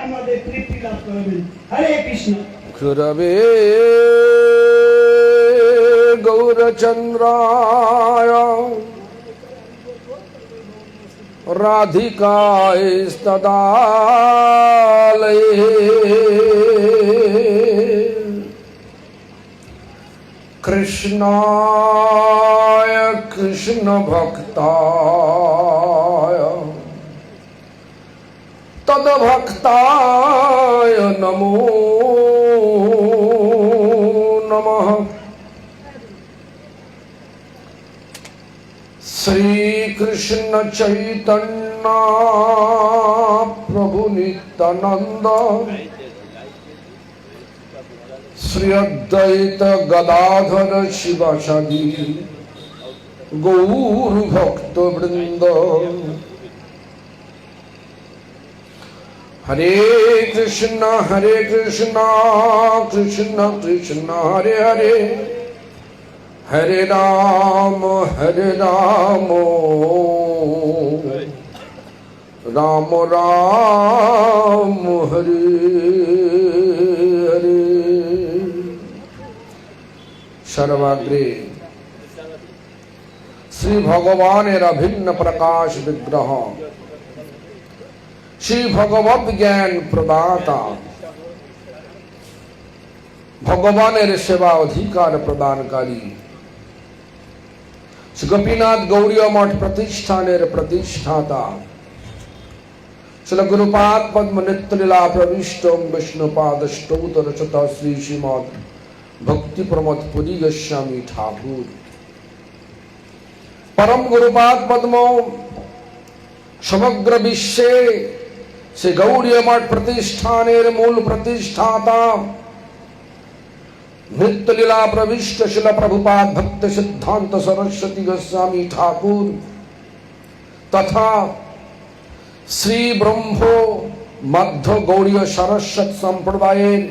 আমাদের তৃপ্তি লাভ করবেন। হরে কৃষ্ণ। গুরবে গৌরচন্দ্রায় রাধিকাস্তদালয়ে কৃষ্ণায় কৃষ্ণ ভক্তায় তদ্ভক্তায় নমো নমঃ। শ্রী কৃষ্ণ চৈতন্য প্রভু নিত্যানন্দ শ্রী অদ্বৈত গদাধর শিবাসাদি গৌর ভক্ত বৃন্দ। হরে কৃষ্ণ কৃষ্ণ কৃষ্ণ হরে হরে হরে রাম রাম রাম হরে হরে। সর্বাগ্রে শ্রী ভগবানের অভিন্ন প্রকাশ বিগ্রহ শ্রী ভগবত জ্ঞান প্রদাতা ভগবানের সেবা অধিকার প্রদানকারী শ্রী গোপীনাথ গৌড়ীয় মঠ প্রতিষ্ঠানের প্রতিষ্ঠাতা শ্রী গুরুপাদ পদ্ম নিত্যলীলা প্রবিষ্ট বিষ্ণুপাদ স্তোত্র রচিত শ্রী শ্রীমদ ভক্তি প্রমোদ পুরী গোস্বামী ঠাকুর পরম গুরুপাদ পদ্ম সমগ্র বিশ্বে সে গৌড়ীয় মঠ প্রতিষ্ঠানের মূল প্রতিষ্ঠাতা নিত্যলীলা প্রবিষ্ট শিল প্রভুপাদ ভক্ত সিদ্ধান্ত সরস্বতী গোস্বামী ঠাকুর তথা শ্রী ব্রহ্ম মধ্য গৌড়ীয় সরস্বত সম্প্রদায়ের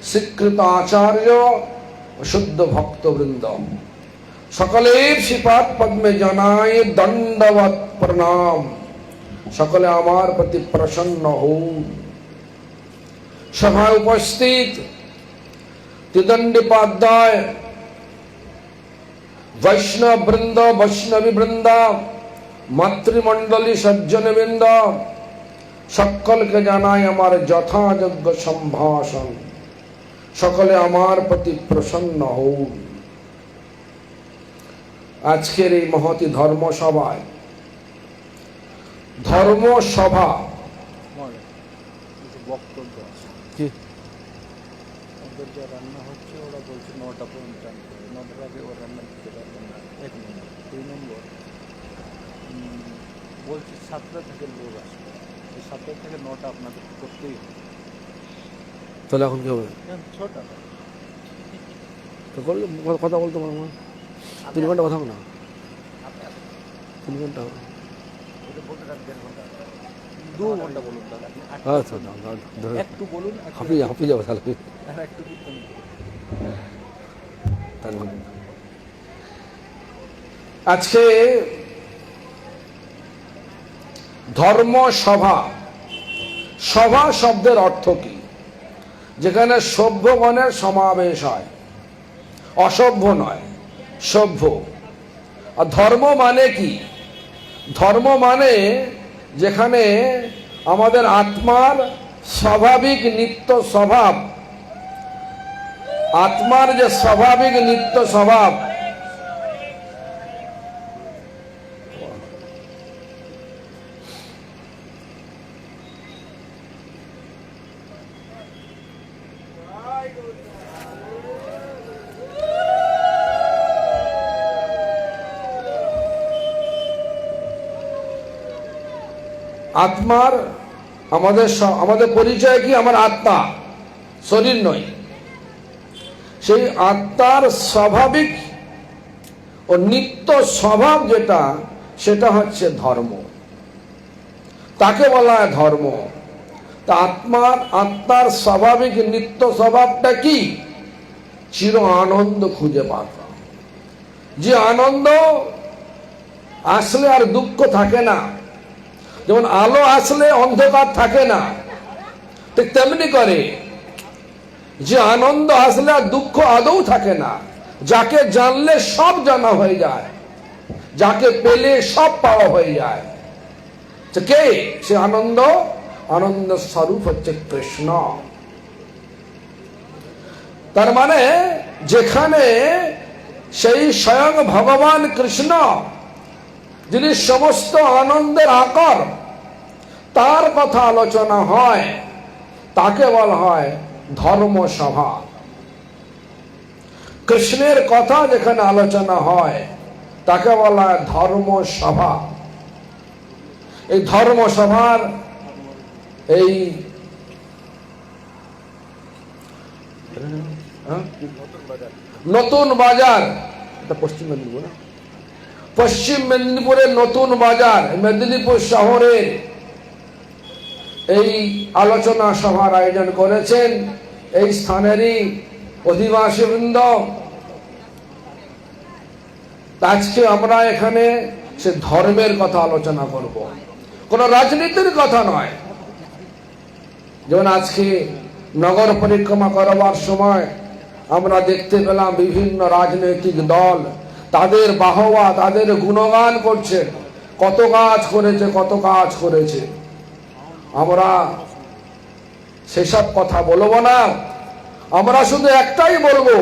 স্বীকৃত আচার্য শুদ্ধ ভক্তবৃন্দ সকলের শ্রীপাদ পদ্মে জানায় দণ্ডবত প্রণাম। সকলে আমার প্রতি প্রসন্ন হন। সভায় উপস্থিত ত্রিদণ্ডীপাধ্যায় বৈষ্ণব বৃন্দ বৈষ্ণবী বৃন্দা মাতৃমণ্ডলী সজ্জন বৃন্দ সকলকে জানাই আমার যথাযোগ্য সম্ভাষণ। সকলে আমার প্রতি প্রসন্ন হন। আজকের এই মহতি ধর্মসভায় ধর্মসভা বক্তব্য আছে ওদের যা রান্না হচ্ছে ওরা বলছে 9টা পর্যন্ত 9টার আগে ওরা রান্না দিতে পারবে না। 1 নম্বর। 2 নম্বর বলছে 7টা থেকে লোক আসবে, এই 7টা থেকে 9টা আপনাদের করতেই হবে। তাহলে এখন কি হবে? 6টা তো করলে কথা বলতে পারবো না। 3 ঘন্টা কথা না, 3 ঘন্টা হবে। 2 ঘন্টা বলুন দাদা। আচ্ছা একটু বলুন, হাঁপিয়ে যাবো তাহলে। একটু কীর্তন আজকে ধর্মসভা, সভা শব্দের অর্থ কি? যেখানে সভ্যগণের সমাবেশ হয়, অসভ্য নয়, সভ্য। আর ধর্ম মানে কি? ধর্ম মানে যেখানে আমাদের আত্মার স্বাভাবিক নিত্য স্বভাব, আত্মার যে স্বাভাবিক নিত্য স্বভাব, আত্মার আমাদের পরিচয় কি? আমার আত্মা, শরীর নয়। সেই আত্মার স্বাভাবিক ও নিত্য স্বভাব যেটা, সেটা হচ্ছে ধর্ম। তাকে বলা হয় ধর্ম। তা আত্মার স্বাভাবিক নিত্য স্বভাবটা কি? চির আনন্দ খুঁজে পাওয়া। যে আনন্দ আসলে আর দুঃখ থাকে না। যেমন আলো আসলে অন্ধকার থাকে না, ঠিক তেমনি করে যে আনন্দ আসলে আর দুঃখ আদৌ থাকে না, যাকে জানলে সব জানা হয়ে যায়, যাকে পেলে সব পাওয়া হয়ে যায়। কে সে আনন্দ? আনন্দ স্বরূপ হচ্ছে কৃষ্ণ। তার মানে যেখানে সেই স্বয়ং ভগবান কৃষ্ণ, যিনি সমস্ত আনন্দের আকর, তার কথা আলোচনা হয়, তাকে বলা হয় ধর্মসভা। কৃষ্ণের কথা যেখানে আলোচনা হয় তাকে বলা হয় ধর্মসভা। এই ধর্মসভার এই নতুন বাজার, পশ্চিম মেদিনীপুর, পশ্চিম মেদিনীপুরের নতুন বাজার, মেদিনীপুর শহরের এই আলোচনা সভার আয়োজন করেছেন এই স্থানেরই অধিবাসী বৃন্দ। আজকে আমরা এখানে সে ধর্মের কথা আলোচনা করব, কোন রাজনীতির কথা নয়। যেমন আজকে নগর পরিক্রমা করবার সময় আমরা দেখতে পেলাম বিভিন্ন রাজনৈতিক দল তাদের বাহবা, তাদের গুণগান করছে, কত কাজ করেছে, কত কাজ করেছে। আমরা সেসব কথা বলবো না, আমরা শুধু একটাই বলবো,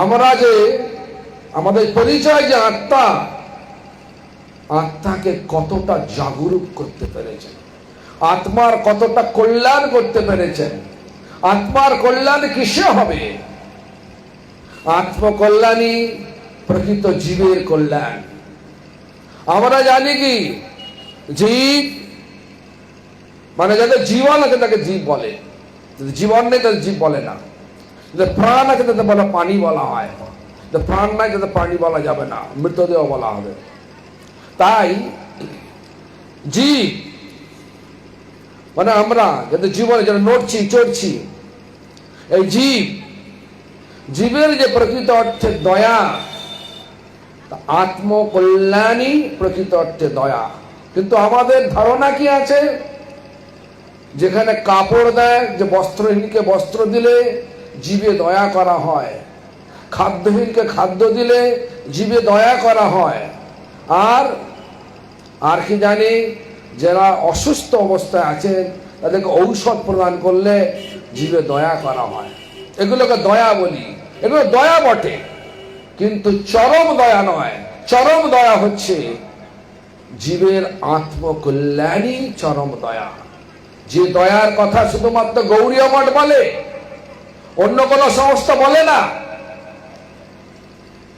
আমরা যে আমাদের পরিচয় যে আত্মা, আত্মাকে কতটা জাগরুক করতে পেরেছেন, আত্মার কতটা কল্যাণ করতে পেরেছেন। আত্মার কল্যাণ কিসে হবে? আত্মকল্যাণই প্রকৃত জীবের কল্যাণ। আমরা জানি কি জীব মানে যাদের জীবন আছে তাকে জীব বলে, জীবন নেই তাদের জীব বলে না। যাদের প্রাণ আছে তাদের বলে পানি বলা হয়, প্রাণ নাই তাদের প্রাণী বলা যাবে না, মৃতদেহ বলা হবে। তাই জীব মানে আমরা যাদের জীবনে যারা নড়ছি চড়ছি, এই জীবের যে প্রকৃত অর্থে দয়া, আত্মকল্যাণই প্রকৃত অর্থে দয়া। কিন্তু আমাদের ধারণা কি আছে, যেখানে কাপড় দেয়, যে বস্ত্রহীনকে বস্ত্র দিলে জীবে দয়া করা হয়, খাদ্যহীনকে খাদ্য দিলে জীবে দয়া করা হয়, আর কি জানি যারা অসুস্থ অবস্থায় আছেন তাদেরকে ঔষধ প্রদান করলে জীবে দয়া করা হয়। এগুলোকে দয়া বলি, এগুলো দয়া বটে, কিন্তু চরম দয়া নয়। চরম দয়া হচ্ছে জীবের আত্মকল্যাণই চরম দয়া। যে দয়ার কথা শুধুমাত্র গৌড়ীয় মঠ বলে, অন্য কোন সংস্থা বলে না।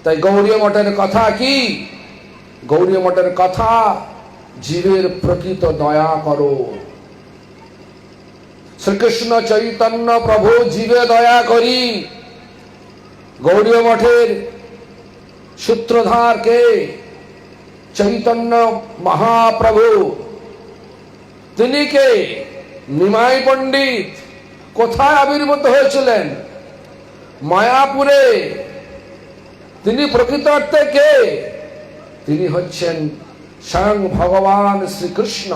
তাই গৌড়ীয় মঠের কথা কি? গৌড়ীয় মঠের কথা জীবের প্রকৃত দয়া করো। শ্রীকৃষ্ণ চৈতন্য প্রভু জীবে দয়া করি। গৌড়ীয় মঠের সূত্রধার কে? চৈতন্য মহাপ্রভু। তিনি কে? নিমাই পণ্ডিত। কোথায় আবির্ভূত হয়েছিলেন? মায়াপুরে। তিনি প্রকৃত অর্থে কে? তিনি হচ্ছেন স্বয়ং ভগবান শ্রীকৃষ্ণ।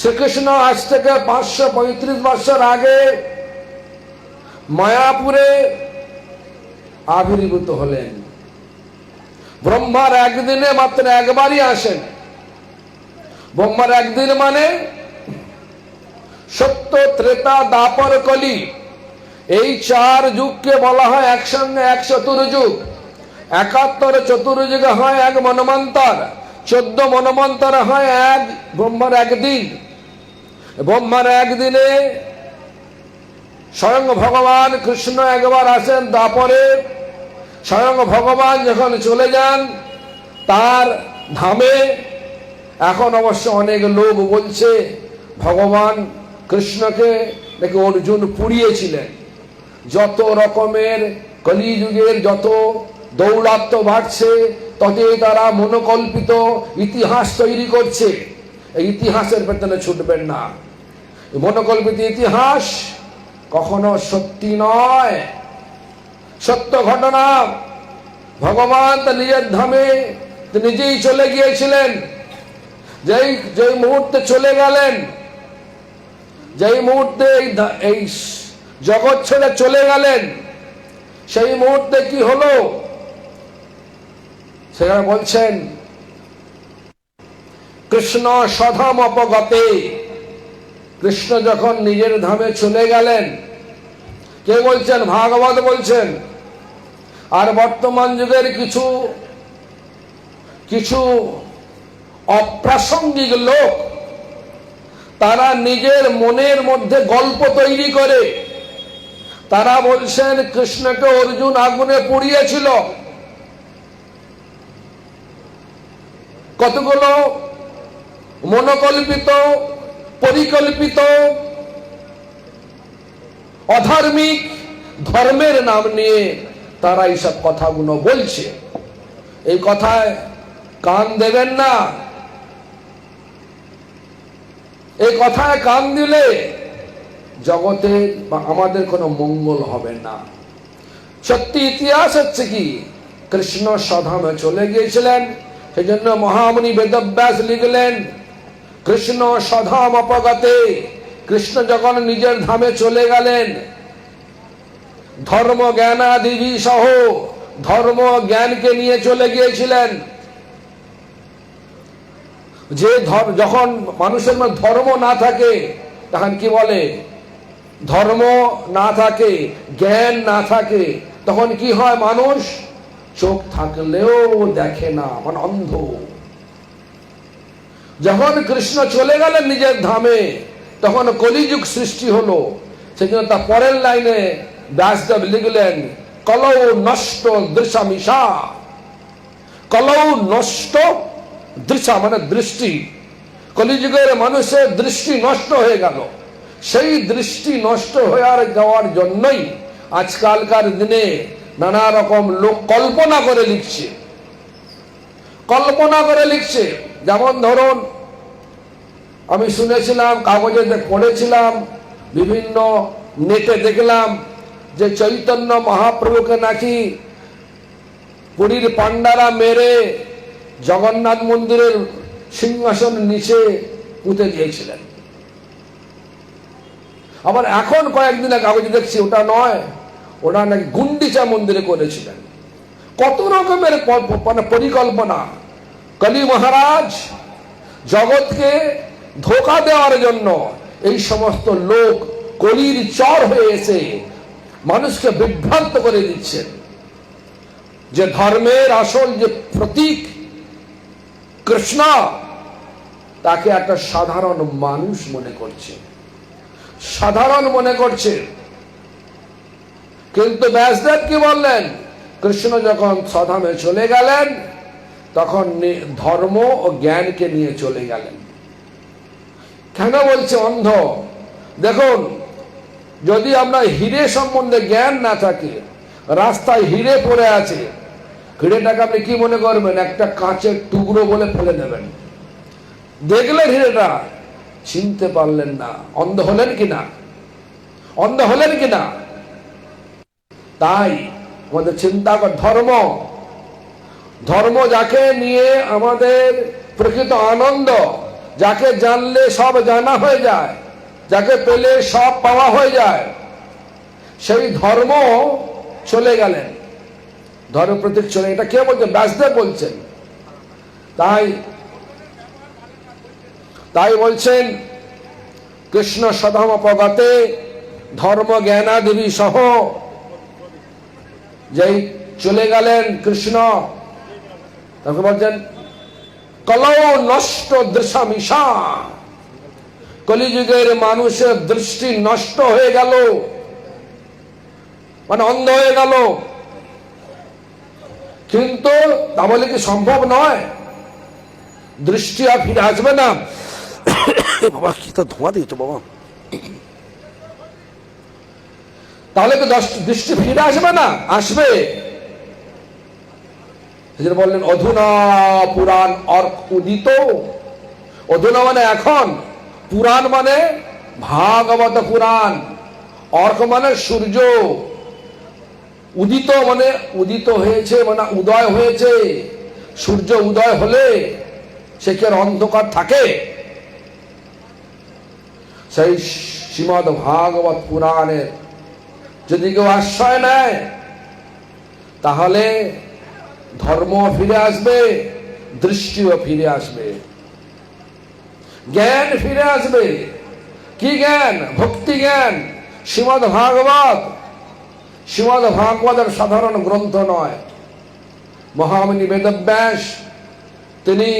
শ্রীকৃষ্ণ আজ থেকে 535 বছর আগে মায়াপুরে আবির্ভূত হলেন। ব্রহ্মার একদিনে মাত্র একবারই আসেন। ব্রহ্মার একদিন মানে সত্য, ত্রেতা, দ্বাপর, কলি, এই 4 যুগকে বলা হয় একসঙ্গে 1 চতুর্যুগ। 71 চতুর্যুগে হয় 1 মন্বন্তর, 14 মন্বন্তর হয় 1 ব্রহ্মার একদিন। ব্রহ্মার একদিনে স্বয়ং ভগবান কৃষ্ণ একবার আসেন দ্বাপরে। স্বয়ং ভগবান যখন চলে যান তার ধামে, এখন অবশ্য অনেক লোক বলছে ভগবান কৃষ্ণকে নাকি অর্জুন পুড়িয়েছিলেন। যত রকমের কলিযুগের যত দৌরাত্ম্য বাড়ছে ততই তারা মনোকল্পিত ইতিহাস তৈরি করছে। এই ইতিহাসের পেছনে ছুটবেন না। মনোকল্পিত ইতিহাস কখনো সত্যি নয়। সত্য ঘটনা, ভগবান তার নিজের ধামে নিজেই চলে গিয়েছিলেন। যেই মুহূর্তে চলে গেলেন যেই মুহূর্তে এই জগৎ ছেড়ে চলে গেলেন, সেই মুহূর্তে কি হলো সেখানে বলছেন, কৃষ্ণ সধাম অপগতে। কৃষ্ণ যখন নিজের ধামে চলে গেলেন, কে বলছেন? ভাগবত বলছেন। আর বর্তমান যুগের কিছু কিছু অপ্রাসঙ্গিক লোক, তারা নিজের মনের মধ্যে গল্প তৈরি করে তারা বলছেন কৃষ্ণকে অর্জুন আগুনে পুড়িয়েছিল। কতগুলো মনোকল্পিত, পরিকল্পিত, অধার্মিক ধর্মের নাম নিয়ে তারা এইসব কথাগুলো বলছে। এই কথায় কান দেবেন না। এই কথায় কান দিলে জগতে বা আমাদের কোনো মঙ্গল হবে না। সত্যি ইতিহাস হচ্ছে কি, কৃষ্ণ স্বধামে চলে গিয়েছিলেন, সেই জন্য মহামুনি বেদব্যাস লিখলেন, কৃষ্ণ স্বধাম অপগতে। কৃষ্ণ যখন নিজের ধামে চলে গেলেন, ধর্ম জ্ঞানাদিবি সহ ধর্ম জ্ঞানকে নিয়ে চলে গিয়েছিলেন। যে যখন মানুষের মধ্যে ধর্ম না থাকে, তখন কি বলে? ধর্ম না থাকে, জ্ঞান না থাকে, তখন কি হয়? মানুষ চোখ থাকলেও দেখে না, মানে অন্ধ। যখন কৃষ্ণ চলে গেলেন নিজের ধামে, তখন কলিযুগ সৃষ্টি হলো। সেই জন্য তার পরের লাইনে ব্যাসদেব লিখলেন, কলৌ নষ্ট দৃশামিষা। কলৌ নষ্ট দৃশা মানে দৃষ্টি। কলিযুগের মানুষের দৃষ্টি নষ্ট হয়ে গেল। সেই দৃষ্টি নষ্ট হয়ে যাওয়ার জন্যই আজকালকার দিনে নানা রকম লোক কল্পনা করে লিখছে। কল্পনা করে লিখছে। যেমন ধরুন, আমি শুনেছিলাম, কাগজে পড়েছিলাম, বিভিন্ন নেটে দেখলাম যে চৈতন্য মহাপ্রভুকে নাকি পুরীর পান্ডারা মেরে জগন্নাথ মন্দিরের সিংহাসন নিচে পুঁতে দিয়েছিলেন। আবার এখন কয়েকদিন কাগজে দেখছি ওটা নয়, ওটা নাকি গুন্ডিচা মন্দিরে করেছিলেন। কত রকমের মানে পরিকল্পনা। কলি মহারাজ জগৎকে ধোঁকা দেওয়ার জন্য এই সমস্ত লোক কলির চর হয়ে এসে মানুষকে বিভ্রান্ত করে দিচ্ছেন, যে ধর্মের আসল যে প্রতীক কৃষ্ণ, তাকে একটা সাধারণ মানুষ মনে করছে, সাধারণ মনে করছে। কিন্তু ব্যাসদেব কি বললেন? কৃষ্ণ যখন স্বধামে চলে গেলেন, তখন ধর্ম ও জ্ঞানকে নিয়ে চলে গেলেন। কেন বলছে অন্ধ? দেখুন, যদি আমরা হিরে সম্বন্ধে জ্ঞান না থাকে, রাস্তায় হিরে পড়ে আছে, হিরেটাকে আপনি কি মনে করবেন? একটা কাঁচের টুকরো বলে ফেলে দেবেন। দেখলেন হিরেটা, চিনতে পারলেন না। অন্ধ হলেন কিনা? অন্ধ হলেন কিনা? তাই আমাদের চিন্তা কর, ধর্ম, ধর্ম যাকে নিয়ে আমাদের প্রকৃত আনন্দ, যাকে জানলে সব জানা হয়ে যায়, যাকে পেলে সব পাওয়া হয়ে যায়, সেই ধর্ম চলে গেলেন। ধর্ম প্রতীক চলে, এটা কে বলছেন? ব্যাসদেব বলছেন। তাই বলছেন, কৃষ্ণ সধাম অপগতে ধর্ম জ্ঞানাদিবি সহ যেই চলে গেলেন কৃষ্ণ, তাকে বলছেন কলৌ নষ্ট দৃশামিষা। কলিযুগের মানুষের দৃষ্টি নষ্ট হয়ে গেল, মানে অন্ধ হয়ে গেল। কিন্তু তা বলে কি সম্ভব নয়? দৃষ্টি আর ফিরে আসবে না। বাবা কি তো ধোঁয়া দিয়েছো বাবা, তাহলে তো দৃষ্টি ফিরে আসবে না? আসবে। বললেন অধুনা পুরাণ অর্ক উদিত। অধুনা মানে এখন, পুরাণ মানে ভাগবত পুরাণ, অর্ক মানে সূর্য, উদিত মানে উদিত হয়েছে, মানে উদয় হয়েছে। সূর্য উদয় হলে সে কি আর অন্ধকার থাকে? সেই শ্রীমদ্ ভাগবত পুরাণের যদি কেউ আশ্রয় নেয় তাহলে ধর্ম ফিরে আসবে, দৃষ্টিও ফিরে আসবে, জ্ঞান ফিরে আসবে। কি জ্ঞান? ভক্তি জ্ঞান। শ্রীমদ্ ভাগবতের সাধারণ গ্রন্থ নয়। মহামুনি বেদব্যাস তিনি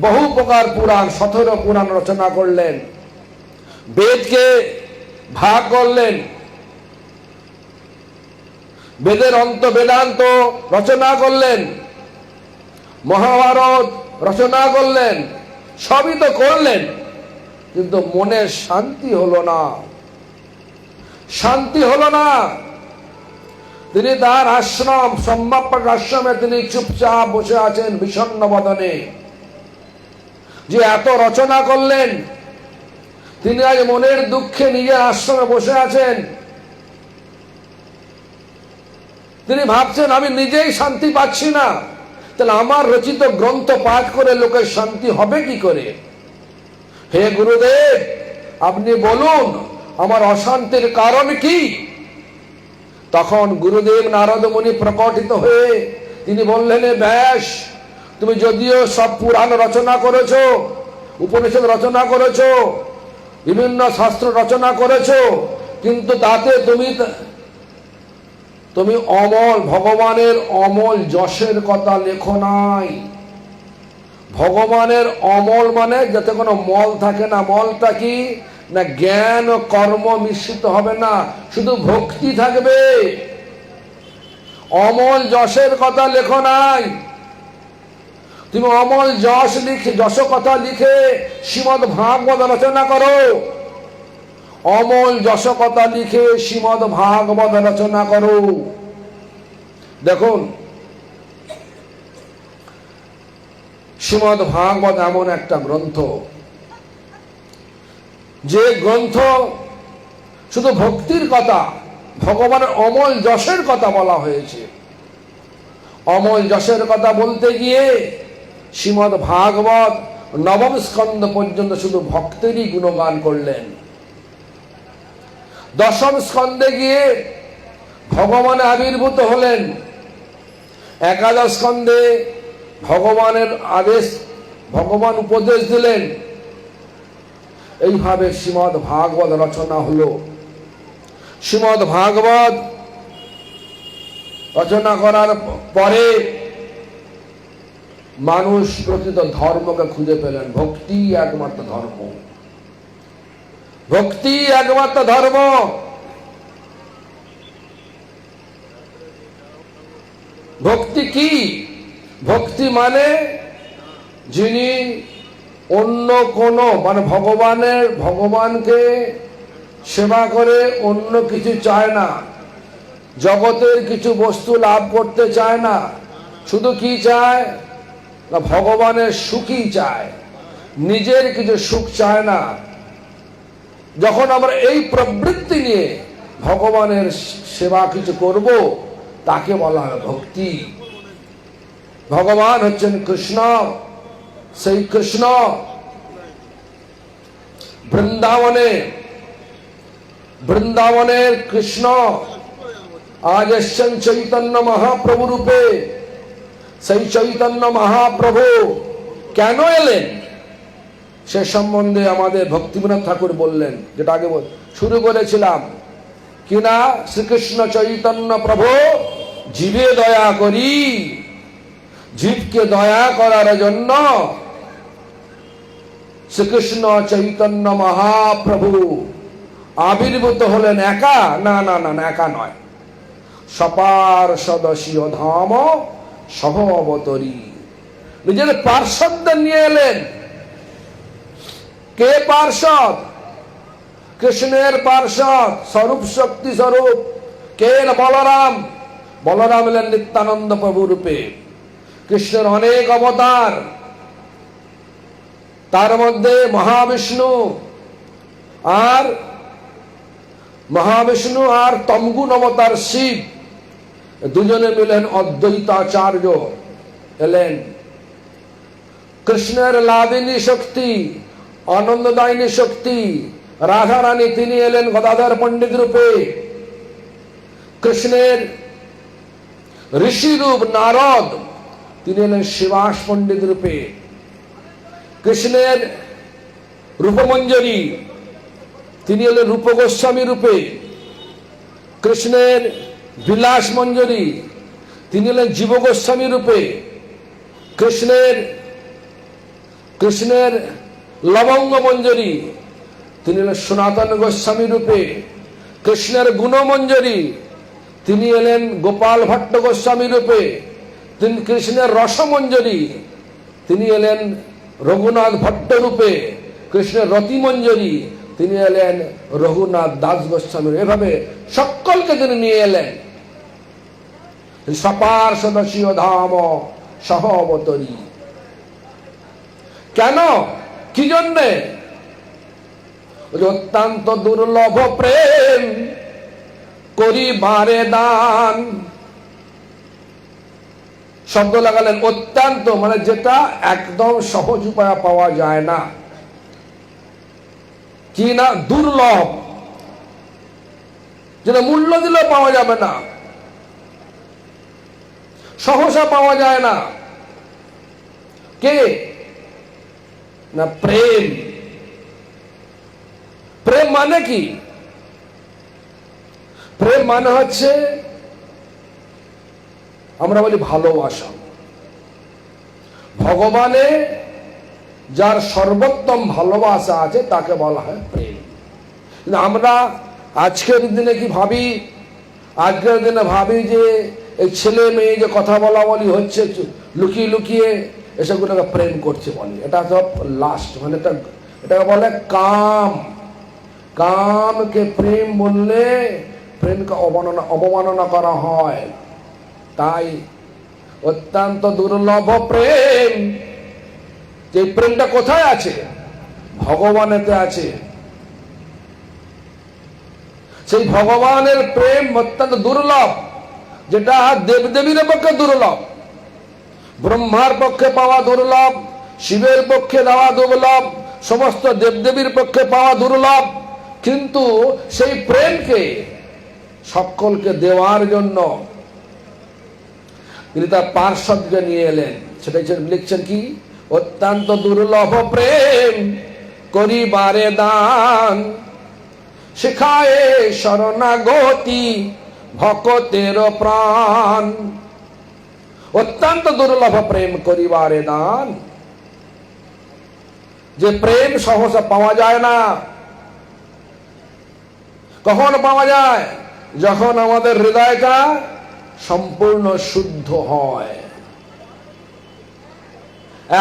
বহু প্রকার পুরাণ, 17 পুরাণ রচনা করলেন, বেদকে ভাগ করলেন, বেদের বেদান্ত রচনা করলেন, মহাভারত রচনা করলেন, সবই তো করলেন, কিন্তু মনে শান্তি হলো না, শান্তি হলো না। তিনি তার আশ্রম, সম্মাপ্পার আশ্রমে তিনি চুপচাপ বসে আছেন বিষণ্ণ বদনে। যে এত রচনা করলেন, তিনি আজ মনের দুঃখে নিজের আশ্রমে বসে আছেন। তিনি ভাবছেন আমি নিজেই শান্তি পাচ্ছি না, তাহলে আমার রচিত গ্রন্থ পাঠ করে লোকের শান্তি হবে কি করে? হে গুরুদেব, আপনি বলুন আমার অশান্তির কারণ কি? তখন গুরুদেব নারদ মুনি প্রকটিত হয়ে তিনি বললেন, ব্যাস, তুমি যদিও সব পুরাণ রচনা করেছো, উপনিষদ রচনা করেছো, বিভিন্ন শাস্ত্র রচনা করেছো, কিন্তু তাতে তুমি অমল ভগবানের অমল যশের কথা লেখো নাই। ভগবানের অমল মানে যাতে কোনো মল থাকে না। মলটা কি না? জ্ঞান ও কর্ম মিশ্রিত হবে না, শুধু ভক্তি থাকবে। অমল যশের কথা লেখো নাই। তুমি অমল যশ কথা লিখে শ্রীমদ্ ভাগবত রচনা করো। অমল যশ কথা লিখে শ্রীমদ্ ভাগবত রচনা করো। দেখুন, শ্রীমদ্ ভাগবত এমন একটা গ্রন্থ, যে গ্রন্থ শুধু ভক্তির কথা, ভগবানের অমল যশের কথা বলা হয়েছে। অমল যশের কথা বলতে গিয়ে শ্রীমদ্ ভাগবত নবম স্কন্ধ পর্যন্ত শুধু ভক্তেরই গুণগান করলেন। দশম স্কন্ধে গিয়ে ভগবান আবির্ভূত হলেন। একাদশ স্কন্ধে ভগবানের আদেশ, ভগবান উপদেশ দিলেন। এইভাবে শ্রীমদ্ ভাগবত রচনা হলো। শ্রীমদ্ ভাগবত রচনা করার পরে মানুষ প্রকৃত ধর্মকে খুঁজে পেলেন। ভক্তি একমাত্র ধর্ম, ভক্তি একমাত্র ধর্ম। ভক্তি কি? ভক্তি মানে যিনি অন্য কোনো মানে ভগবানকে সেবা করে অন্য কিছু চায় না, জগতের কিছু বস্তু লাভ করতে চায় না, শুধু কি চায় না ভগবানের সুখই চায়, নিজের কিছু সুখ চায় না। যখন আমরা এই প্রবৃত্তি নিয়ে ভগবানের সেবা কিছু করব, তাকে বলা হয় ভক্তি। ভগবান হচ্ছেন কৃষ্ণ। সেই কৃষ্ণ বৃন্দাবনের কৃষ্ণ আজ এসছেন চৈতন্য মহাপ্রভু রূপে। সেই চৈতন্য মহাপ্রভু কেন এলেন সে সম্বন্ধে আমাদের ভক্তিবিনোদ ঠাকুর বললেন, যেটা আগে শুরু করেছিলাম কিনা, শ্রীকৃষ্ণ চৈতন্য প্রভু জীবে দয়া করি। জীবকে দয়া করার জন্য শ্রীকৃষ্ণ চৈতন্য মহাপ্রভু আবির্ভূত হলেন। একা না, না না না, একা নয়, সপার্ষদস্য ধাম সহবতরী, নিজের পার্ষদদের নিয়ে এলেন। কে পার্ষদ? কৃষ্ণের পার্ষদ, স্বরূপ শক্তি স্বরূপ। কে? বলরাম। বলরাম এলেন নিত্যানন্দ প্রভু রূপে। কৃষ্ণের অনেক অবতার, তার মধ্যে মহাবিষ্ণু আর তমগুণ অবতার শিব, দুজনে মিলেন অদ্বৈতাচার্য এলেন। কৃষ্ণের লাদিনী শক্তি আনন্দদায়িনী শক্তি রাধা রানী, তিনি এলেন গদাধর পণ্ডিত রূপে। কৃষ্ণের ঋষি রূপ নারদ, তিনি এলেন শিবাস পণ্ডিত রূপে। কৃষ্ণের রূপমঞ্জরী, তিনি এলেন রূপ গোস্বামী রূপে। কৃষ্ণের বিলাস মঞ্জরী, তিনি এলেন জীব গোস্বামী রূপে। কৃষ্ণের লবঙ্গ মঞ্জরী, তিনি এলেন সনাতন গোস্বামী রূপে। কৃষ্ণের গুণমঞ্জরী, তিনি এলেন গোপাল ভট্ট গোস্বামী রূপে। তিনি কৃষ্ণের রসমঞ্জরী, তিনি এলেন রঘুনাথ ভট্ট রূপে। কৃষ্ণের রতিমঞ্জরী, তিনি এলেন রঘুনাথ দাস গোস্বামী। এভাবে সকলকে তিনি নিয়ে এলেন। সপার সদস্য ধাম সহ অবতরী। কেন, কি জন্যে? অত্যন্ত দুর্লভ প্রেম করিবারে দান। শব্দ লাগালেন অত্যন্ত, মানে যেটা একদম সহজ উপায় পাওয়া যায় না। কি না? দুর্লভ, যেটা মূল্য দিলে পাওয়া যাবে না, সহসা পাওয়া যায় না। কে না? প্রেম। প্রেম মানে কি? প্রেম মানে হচ্ছে, আমরা বলি ভালোবাসা। ভগবানে যার সর্বোত্তম ভালোবাসা আছে তাকে বলা হয় প্রেম। কিন্তু আমরা আজকের দিনে কি ভাবি? আজকের দিনে ভাবি যে এই ছেলে মেয়ে যে কথা বলা বলি হচ্ছে লুকিয়ে লুকিয়ে, এসবগুলোকে প্রেম করছে বলে। এটা সব লাস্ট, মানে এটাকে বলে কাম। কামকে প্রেম বললে প্রেমকে অবমাননা করা হয়। তাই অত্যন্ত দুর্লভ প্রেম। যে প্রেমটা কোথায় আছে? ভগবানেতে আছে। সেই ভগবানের প্রেম অত্যন্ত দুর্লভ, যেটা দেবদেবীর পক্ষে দুর্লভ, ব্রহ্মার পক্ষে পাওয়া দুর্লভ, শিবের পক্ষে দেওয়া দুর্লভ, সমস্ত দেবদেবীর পক্ষে পাওয়া দুর্লভ। কিন্তু সেই প্রেমকে সকলকে দেওয়ার জন্য তিনি তার পার্শ্বদকে নিয়ে এলেন। সেটাই লিখছেন কি? অত্যন্ত দুর্লভ প্রেম করিবারে দান, শিখায় শরণাগতি ভকতের প্রাণ। অত্যন্ত দুর্লভ প্রেম করিবারে দান, যে প্রেম সহসা পাওয়া যায় না। কখন পাওয়া যায়? যখন আমাদের হৃদয়টা সম্পূর্ণ শুদ্ধ হয়।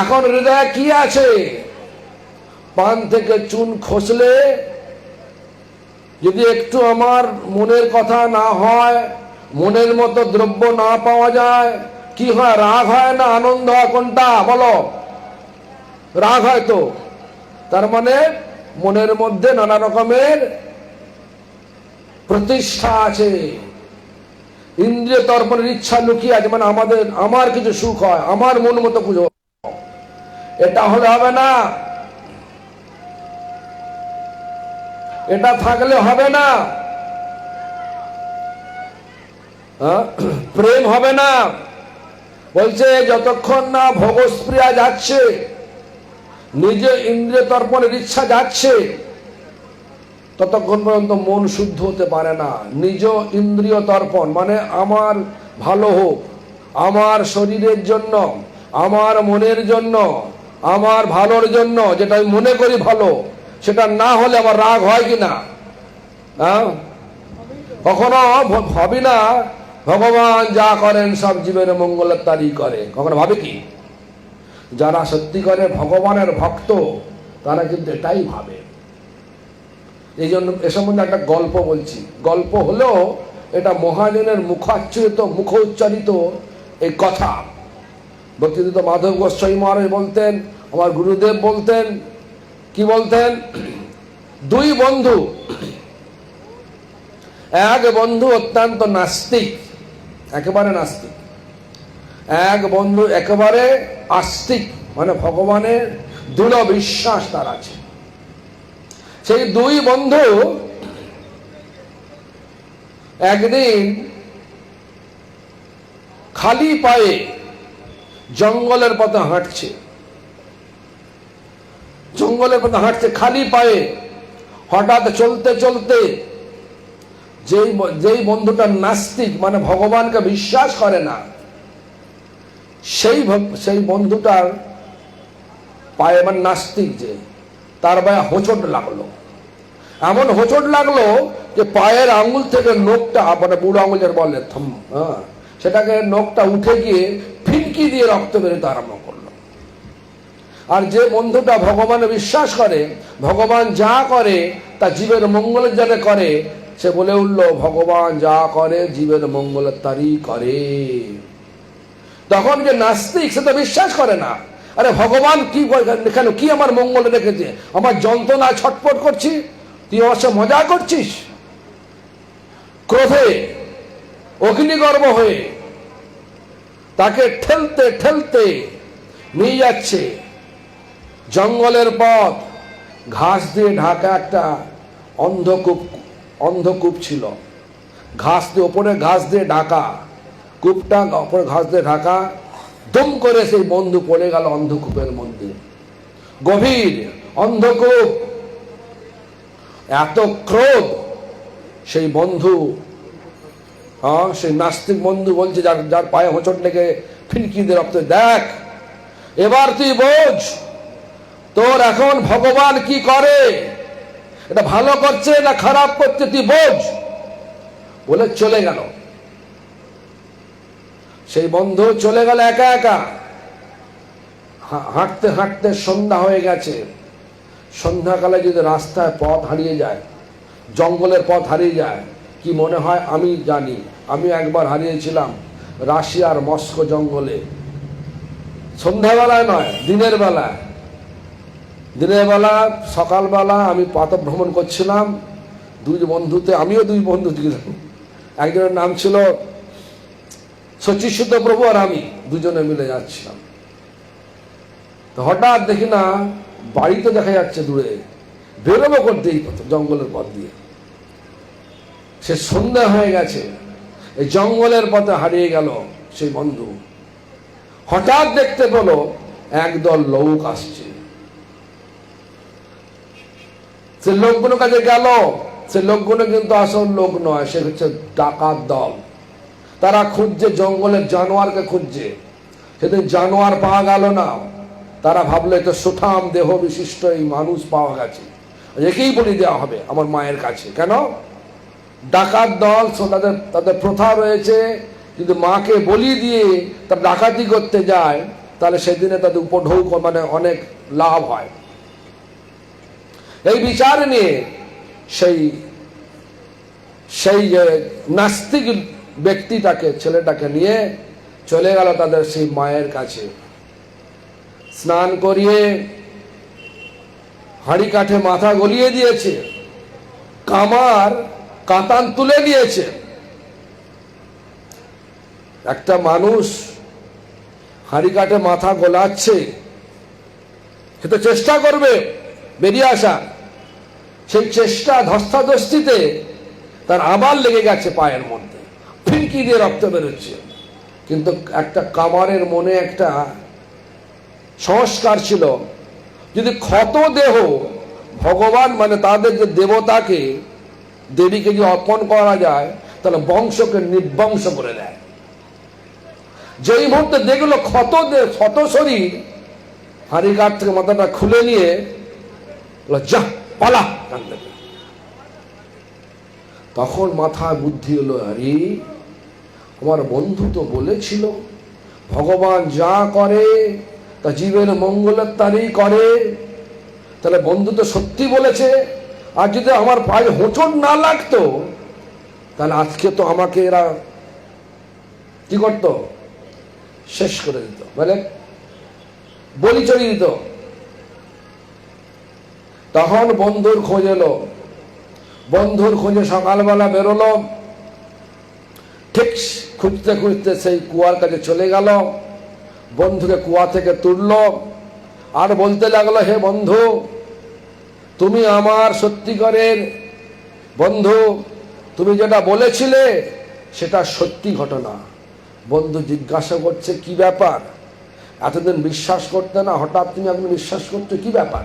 এখন হৃদয়ে কি আছে? পান থেকে চুন খসলে যদি একটু আমার মনের কথা না হয়, মনের মতো দ্রব্য না পাওয়া যায়, কি হয়? রাগ হয় না আনন্দ হয়? কোনটা বলো? রাগ হয় তো। তার মানে মনের মধ্যে নানা রকমের প্রতিষ্ঠা আছে, ইন্দ্রিয় তর্পণের ইচ্ছা লুকিয়ে আছে। মানে আমার কিছু সুখ হয়, আমার মন মতো পুজো, এটা হলে হবে না, এটা থাকলে হবে না। প্রেম হবে না। বলছে যতক্ষণ না ভোগস্প্রিয়া যাচ্ছে, নিজে ইন্দ্রিয় তর্পণের ইচ্ছা যাচ্ছে, ততক্ষণ পর্যন্ত মন শুদ্ধ হতে পারে না। নিজ ইন্দ্রিয় তর্পণ মানে আমার ভালো হোক, আমার শরীরের জন্য, আমার মনের জন্য, আমার ভালোর জন্য, যেটা আমি মনে করি ভালো, সেটা না হলে আমার রাগ হয় কিনা? কখনো ভাবি না ভগবান যা করেন সব জীবের মঙ্গলের তারই করে? কখনো ভাবে কি? যারা সত্যি করে ভগবানের ভক্ত তারা কিন্তু এটাই ভাবে। এই জন্য এ সম্বন্ধে একটা গল্প বলছি। গল্প হলেও এটা মহাজনের মুখ উচ্চারিত এই কথা। ভক্তিযুক্ত মাধব গোস্বামী মহারাজ বলতেন, আমার গুরুদেব বলতেন, কি বলতেন? দুই বন্ধু, এক বন্ধু অত্যন্ত নাস্তিক, একেবারে নাস্তিক। এক বন্ধু একেবারে আস্তিক, মানে ভগবানের দৃঢ় বিশ্বাস তার আছে। সেই দুই বন্ধু একদিন খালি পায়ে জঙ্গলের পথে হাঁটছে, খালি পায়ে। হঠাৎ চলতে চলতে যেই বন্ধুটা নাস্তিক, মানে ভগবানকে বিশ্বাস করে না, সেই বন্ধুটার পায়ে, মানে নাস্তিক যে, তার পায়ে হোঁচট লাগলো। এমন হোঁচট লাগলো যে পায়ের আঙুল থেকে নখটা, মানে বুড়ো আঙুলের বলে সেটাকে নখটা উঠে গিয়ে ফিনকি দিয়ে রক্ত বেরোতে আরম্ভ করলো। আর যে বন্ধুটা ভগবানে বিশ্বাস করে, ভগবান যা করে তা জীবের মঙ্গলের জন্য করে, সে বলে উঠলো, ভগবান যা করে জীবের মঙ্গলের তারই করে। তখন যে নাস্তিক, সে তো বিশ্বাস করে না, আরে ভগবান কি কেন, কি আমার মঙ্গলে রেখেছে, আমার যন্ত্রণা ছটফট করছি, তুই আমার সাথে মজা করছিস। ক্রোধে অগ্নিগর্ভ হয়ে তাকে ঠেলতে ঠেলতে নিয়ে যাচ্ছে। জঙ্গলের পথ, ঘাস দিয়ে ঢাকা একটা অন্ধকূপ ছিল, ঘাস দিয়ে ওপরে ঘাস দিয়ে ঢাকা, কূপটা ওপরে ঘাস দিয়ে ঢাকা। দুম করে সেই বন্ধু পড়ে গেল অন্ধকূপের মধ্যে। গভীর অন্ধকূপ, এত ক্রোধ সেই বন্ধু, সেই নাস্তিক বন্ধু বলছে, যার পায়ে হোঁচট লেগে ফিনকি দিয়ে রক্ত, দেখ এবার তুই বোঝ তোর এখন ভগবান কি করে, এটা ভালো করছে না খারাপ করছে, তুই বোঝ। বলে চলে গেল। সেই বন্ধু চলে গেল একা একা। হাঁটতে হাঁটতে সন্ধ্যা হয়ে গেছে। সন্ধ্যাকালে যদি রাস্তায় পথ হারিয়ে যায়, জঙ্গলের পথ হারিয়ে যায়, কি মনে হয়? আমি জানি, আমি একবার হারিয়েছিলাম রাশিয়ার মস্কো জঙ্গলে। সন্ধ্যাবেলায় নয়, দিনের বেলায়। সকালবেলা আমি পথভ্রমণ করছিলাম দুই বন্ধুতে, আমিও দুই বন্ধু ছিলাম। একজনের নাম ছিল সচিশুদ্ধ প্রভু, আর আমি দুজনে মিলে যাচ্ছিলাম। তো হঠাৎ দেখি না, বাড়িতে দেখা যাচ্ছে দূরে, বেরোবো করতে এই জঙ্গলের পথ দিয়ে। সে সন্ধ্যা হয়ে গেছে, এই জঙ্গলের পথে হারিয়ে গেল সেই বন্ধু। হঠাৎ দেখতে পেল একদল লোক আসছে। সে লোকগুলোর কাছে গেল। সে লোকগুলো কিন্তু আসল লোক নয়, সে হচ্ছে ডাকাত দল। তারা খুঁজছে, জঙ্গলের জানোয়ারকে খুঁজছে। সেদিন জানোয়ার পাওয়া গেল না। তারা ভাবলো এটা সুঠাম দেহ বিশিষ্ট এই মানুষ পাওয়া গেছে, একেই বলি দেওয়া হবে আমার মায়ের কাছে। কেন? ডাকাত দল, তাদের প্রথা রয়েছে, যদি মাকে বলি দিয়ে তার ডাকাতি করতে যায়, তাহলে সেদিনে তাদের উপঢৌ, মানে অনেক লাভ হয়। এই বিচার নিয়ে সেই নাস্তিক ব্যক্তিটাকে, ছেলেটাকে নিয়ে চলে গেল তাদের সেই মায়ের কাছে। স্নান করিয়ে হাঁড়ি কাঠে মাথা গলিয়ে দিয়েছে, কাতান তুলে দিয়েছে। একটা মানুষ হাঁড়ি কাঠে মাথা গোলাচ্ছে, সে তো চেষ্টা করবে বেরিয়ে আসা। সেই চেষ্টা ধস্তাধস্তিতে তার আবার লেগে গেছে পায়ের মধ্যে, ফিনকি দিয়ে রক্ত বেরোচ্ছে। কিন্তু একটা কামারের মনে একটা সংস্কার ছিল, যদি ক্ষত দেহ ভগবান, মানে তাদের যে দেবতাকে, দেবীকে যদি অর্পণ করা যায়, তাহলে বংশকে নির্বংশ করে দেয়। যেই মুহূর্তে দেখলো ক্ষত শরীর, হাঁড়ি কাঠ থেকে মাথাটা খুলে নিয়ে যা পালা। তখন মাথায় বুদ্ধি হলো, আরে আমার বন্ধু তো বলেছিল ভগবান যা করে তা জীবের মঙ্গলের তারই করে, তাহলে বন্ধু তো সত্যি বলেছে। আর যদি আমার পায়ে হোঁচট না লাগতো, তাহলে আজকে তো আমাকে এরা কি করতো? শেষ করে দিত, বলে বলি চড়িয়ে দিত। তখন বন্ধুর খোঁজ এলো। বন্ধুর খোঁজে সকালবেলা বেরোলো। ঠিক খুঁজতে খুঁজতে সেই কুয়ার কাছে চলে গেল। বন্ধুকে কুয়া থেকে তুললো আর বলতে লাগলো, হে বন্ধু, তুমি আমার সত্যিকারের বন্ধু, তুমি যেটা বলেছিলে সেটা সত্যি ঘটনা। বন্ধু জিজ্ঞাসা করছে, কি ব্যাপার? এতদিন বিশ্বাস করতে না, হঠাৎ তুমি এখন বিশ্বাস করছো, কি ব্যাপার?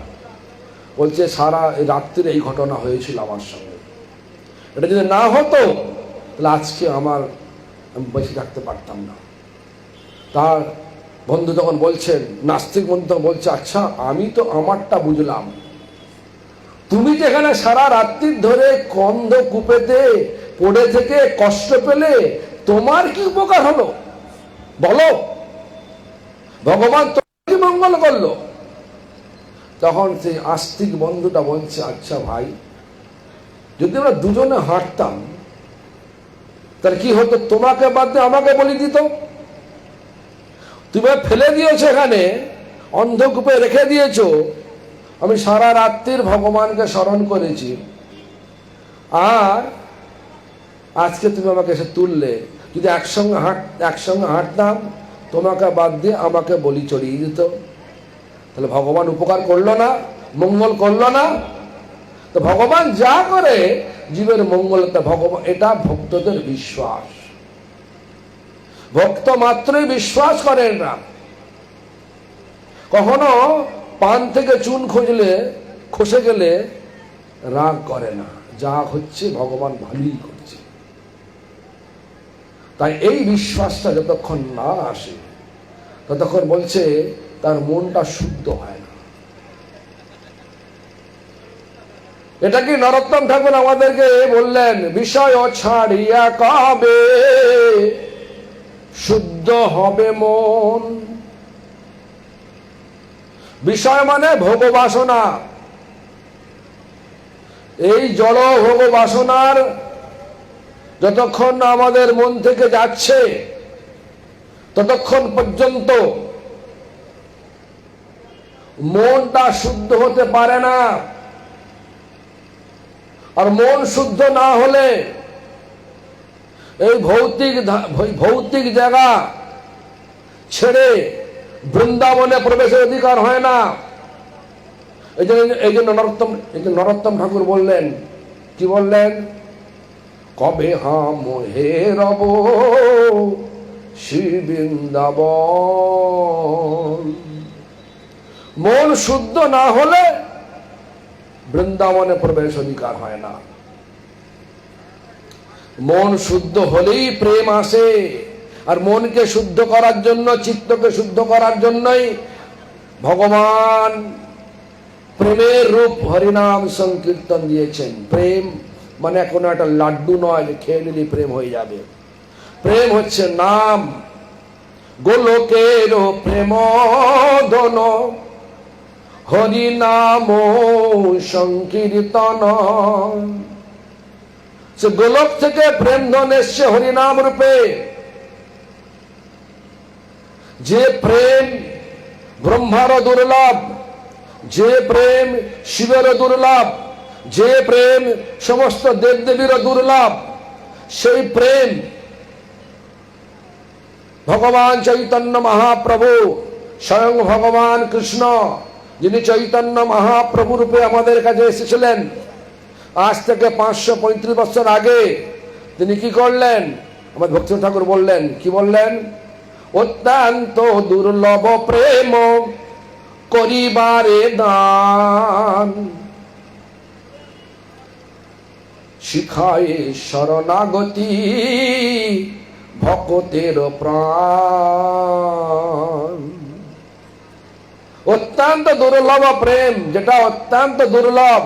বলছে, সারা রাত্রির এই ঘটনা হয়েছিল আমার সঙ্গে। এটা যদি না হতো তাহলে আজকে আমি বেঁচে থাকতে পারতাম না। তার বন্ধু তখন বলছেন, নাস্তিক বন্ধু তখন বলছে, আচ্ছা আমি তো আমারটা বুঝলাম, তুমি যেখানে সারা রাত্রি ধরে কন্ধ কূপেতে পড়ে থেকে কষ্ট পেলে, তোমার কি উপকার হলো বলো? ভগবান তোমার কি মঙ্গল করলো? তখন সেই আস্তিক বন্ধুটা বলছে, আচ্ছা ভাই, যদি আমরা দুজনে হাঁটতাম তাহলে কি হতো? তোমাকে বাদ দিয়ে আমাকে বলি দিত। তুমি ফেলে দিয়েছো এখানে, অন্ধকূপে রেখে দিয়েছো, আমি সারা রাত্রির ভগবানকে স্মরণ করেছি, আর আজকে তুমি আমাকে এসে তুললে। যদি একসঙ্গে হাঁটতাম, তোমাকে বাদ দিয়ে আমাকে বলি চড়িয়ে দিত, তাহলে ভগবান উপকার করলো না, মঙ্গল করলো না? তো ভগবান যা করে জীবের মঙ্গল, ভগবান, এটা ভক্তদের বিশ্বাস। ভক্ত মাত্রই বিশ্বাস করেন না। কখনো পান থেকে চুন খসে গেলে রাগ করে না, যা হচ্ছে ভগবান ভালোই করছে। তাই এই বিশ্বাসটা যতক্ষণ না আসে ততক্ষণ বলছে তার মনটা শুদ্ধ হয় না। এটা কি নরোত্তম ঠাকুর আমাদেরকে বললেন, বিষয় ছাড়িয়া কবে শুদ্ধ হবে মন। বিষয় মানে ভোগ বাসনা। এই জড় ভোগ বাসনার যতক্ষণ আমাদের মন থেকে যাচ্ছে ততক্ষণ পর্যন্ত মনটা শুদ্ধ হতে পারে না। আর মন শুদ্ধ না হলে এই ভৌতিক জায়গা ছেড়ে বৃন্দাবনে প্রবেশের অধিকার হয় না। এই জন্য নরোত্তম ঠাকুর বললেন, কি বললেন? কবে হাম হে রব শ্রী বৃন্দাবন। মন শুদ্ধ না হলে বৃন্দাবনে প্রবেশ অধিকার হয় না। মন শুদ্ধ হলেই প্রেম আসে। আর মনকে শুদ্ধ করার জন্য, চিত্তকে শুদ্ধ করার জন্যই ভগবান প্রেমের রূপ হরিনাম সংকীর্তন দিয়েছেন। প্রেম মানে কোনো একটা লাড্ডু নয় যে খেয়ে নিলে প্রেম হয়ে যাবে। প্রেম হচ্ছে নাম। গোলকের প্রেম ধন হরিনাম সংকীর্তন। সে গোলক থেকে প্রেম ধন এসছে হরিনাম রূপে। যে প্রেম ব্রহ্মার দুর্লভ, যে প্রেম শিবের দুর্লভ, যে প্রেম সমস্ত দেবদেবীর দুর্লভ, সেই প্রেম ভগবান চৈতন্য মহাপ্রভু, স্বয়ং ভগবান কৃষ্ণ, যিনি চৈতন্য মহাপ্রভু রূপে আমাদের কাছে এসেছিলেন আজ থেকে 535 বছর আগে, তিনি কি করলেন? আমার ভক্তি ঠাকুর বললেন, কি বললেন? অত্যন্ত দুর্লভ প্রেম করিবারে দান, শিখায় শরণাগতি ভক্তের প্রাণ। অত্যন্ত দুর্লভ প্রেম, যেটা অত্যন্ত দুর্লভ।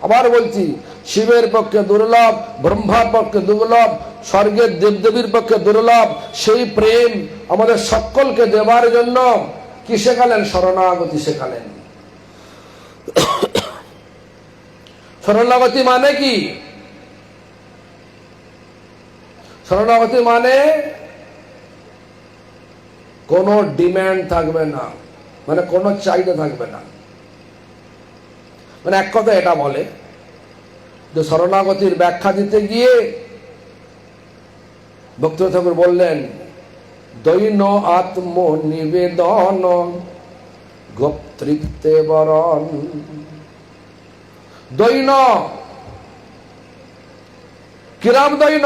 আবার বলছি, শিবের পক্ষে দুর্লভ, ব্রহ্মার পক্ষে দুর্লভ, স্বর্গের দেবদেবীর পক্ষে দুর্লভ। সেই প্রেম আমাদের সকলকে দেবার জন্য কি শেখালেন? শরণাগতি শেখালেন। শরণাগতি মানে কি? শরণাগতি মানে কোনো ডিম্যান্ড থাকবে না, মানে কোনো চাহিদা থাকবে না। মানে এক কথা এটা বলে যে শরণাগতির ব্যাখ্যা দিতে গিয়ে ভক্তি ঠাকুর বললেন, দৈন আত্ম নিবেদন গোপতৃপ্তে বরণ। দৈন, কিরাম দৈন,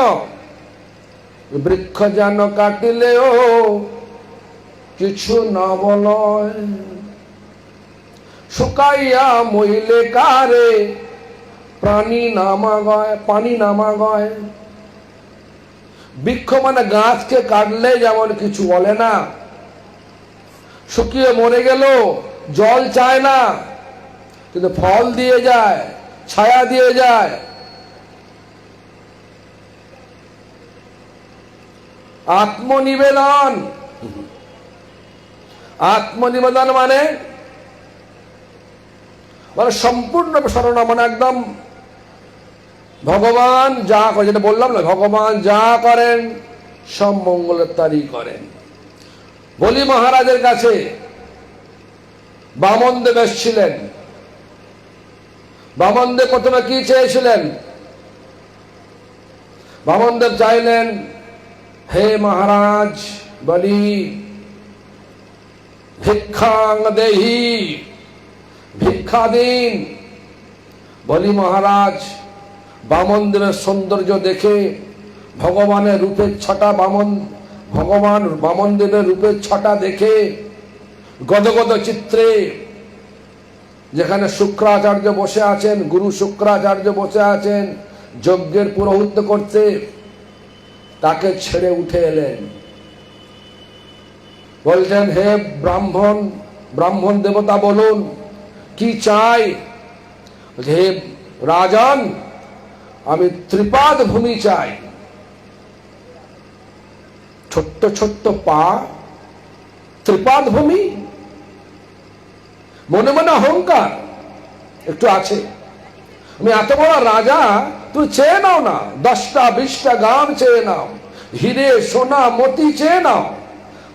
বৃক্ষ যেন কাটিলেও কিছু না বলয়, শুকাইয়া মইলে কারে প্রাণী নামা গয়, পানি নামা গয়। বৃক্ষ মানে গাছকে কাটলে যেমন কিছু বলে না, শুকিয়ে মরে গেল জল চায় না, কিন্তু ফল দিয়ে যায়, ছায়া দিয়ে যায়। আত্মনিবেদন, আত্মনিবেদন মানে সম্পূর্ণ শরণ, মানে একদম ভগবান যা করে, যেটা বললাম না, ভগবান যা করেন সব মঙ্গলের তারই করেন। বলি মহারাজের কাছে বামনদেব এসেছিলেন। বামনদেব প্রথমে কি চেয়েছিলেন? বামনদেব চাইলেন, হে মহারাজ বলি, ভিক্ষাং দেহি, ভিক্ষা দিন। বলি মহারাজ বামনদেবের সৌন্দর্য দেখে, ভগবানের রূপের ছটা, ভগবান বামনদেবের রূপের ছটা দেখে গদগদ চিত্রে, যেখানে শুক্রাচার্য বসে আছেন, গুরু শুক্রাচার্য বসে আছেন যজ্ঞের পুরোহিত্য করতে, তাকে ছেড়ে উঠে এলেন। বলছেন, হে ব্রাহ্মণ, ব্রাহ্মণ দেবতা বলুন কি চাই? হে রাজন, আমি ত্রিপাদ ভূমি চাই। ছোট্ট ছোট্ট পা, ত্রিপাদ ভূমি। মনে মনে অহংকার একটু আছে, আমি এত বড় রাজা, তুই চেয়ে নাও না, 10টা 20টা গ্রাম চেয়ে নাও, হিরে সোনা মতি চেয়ে নাও,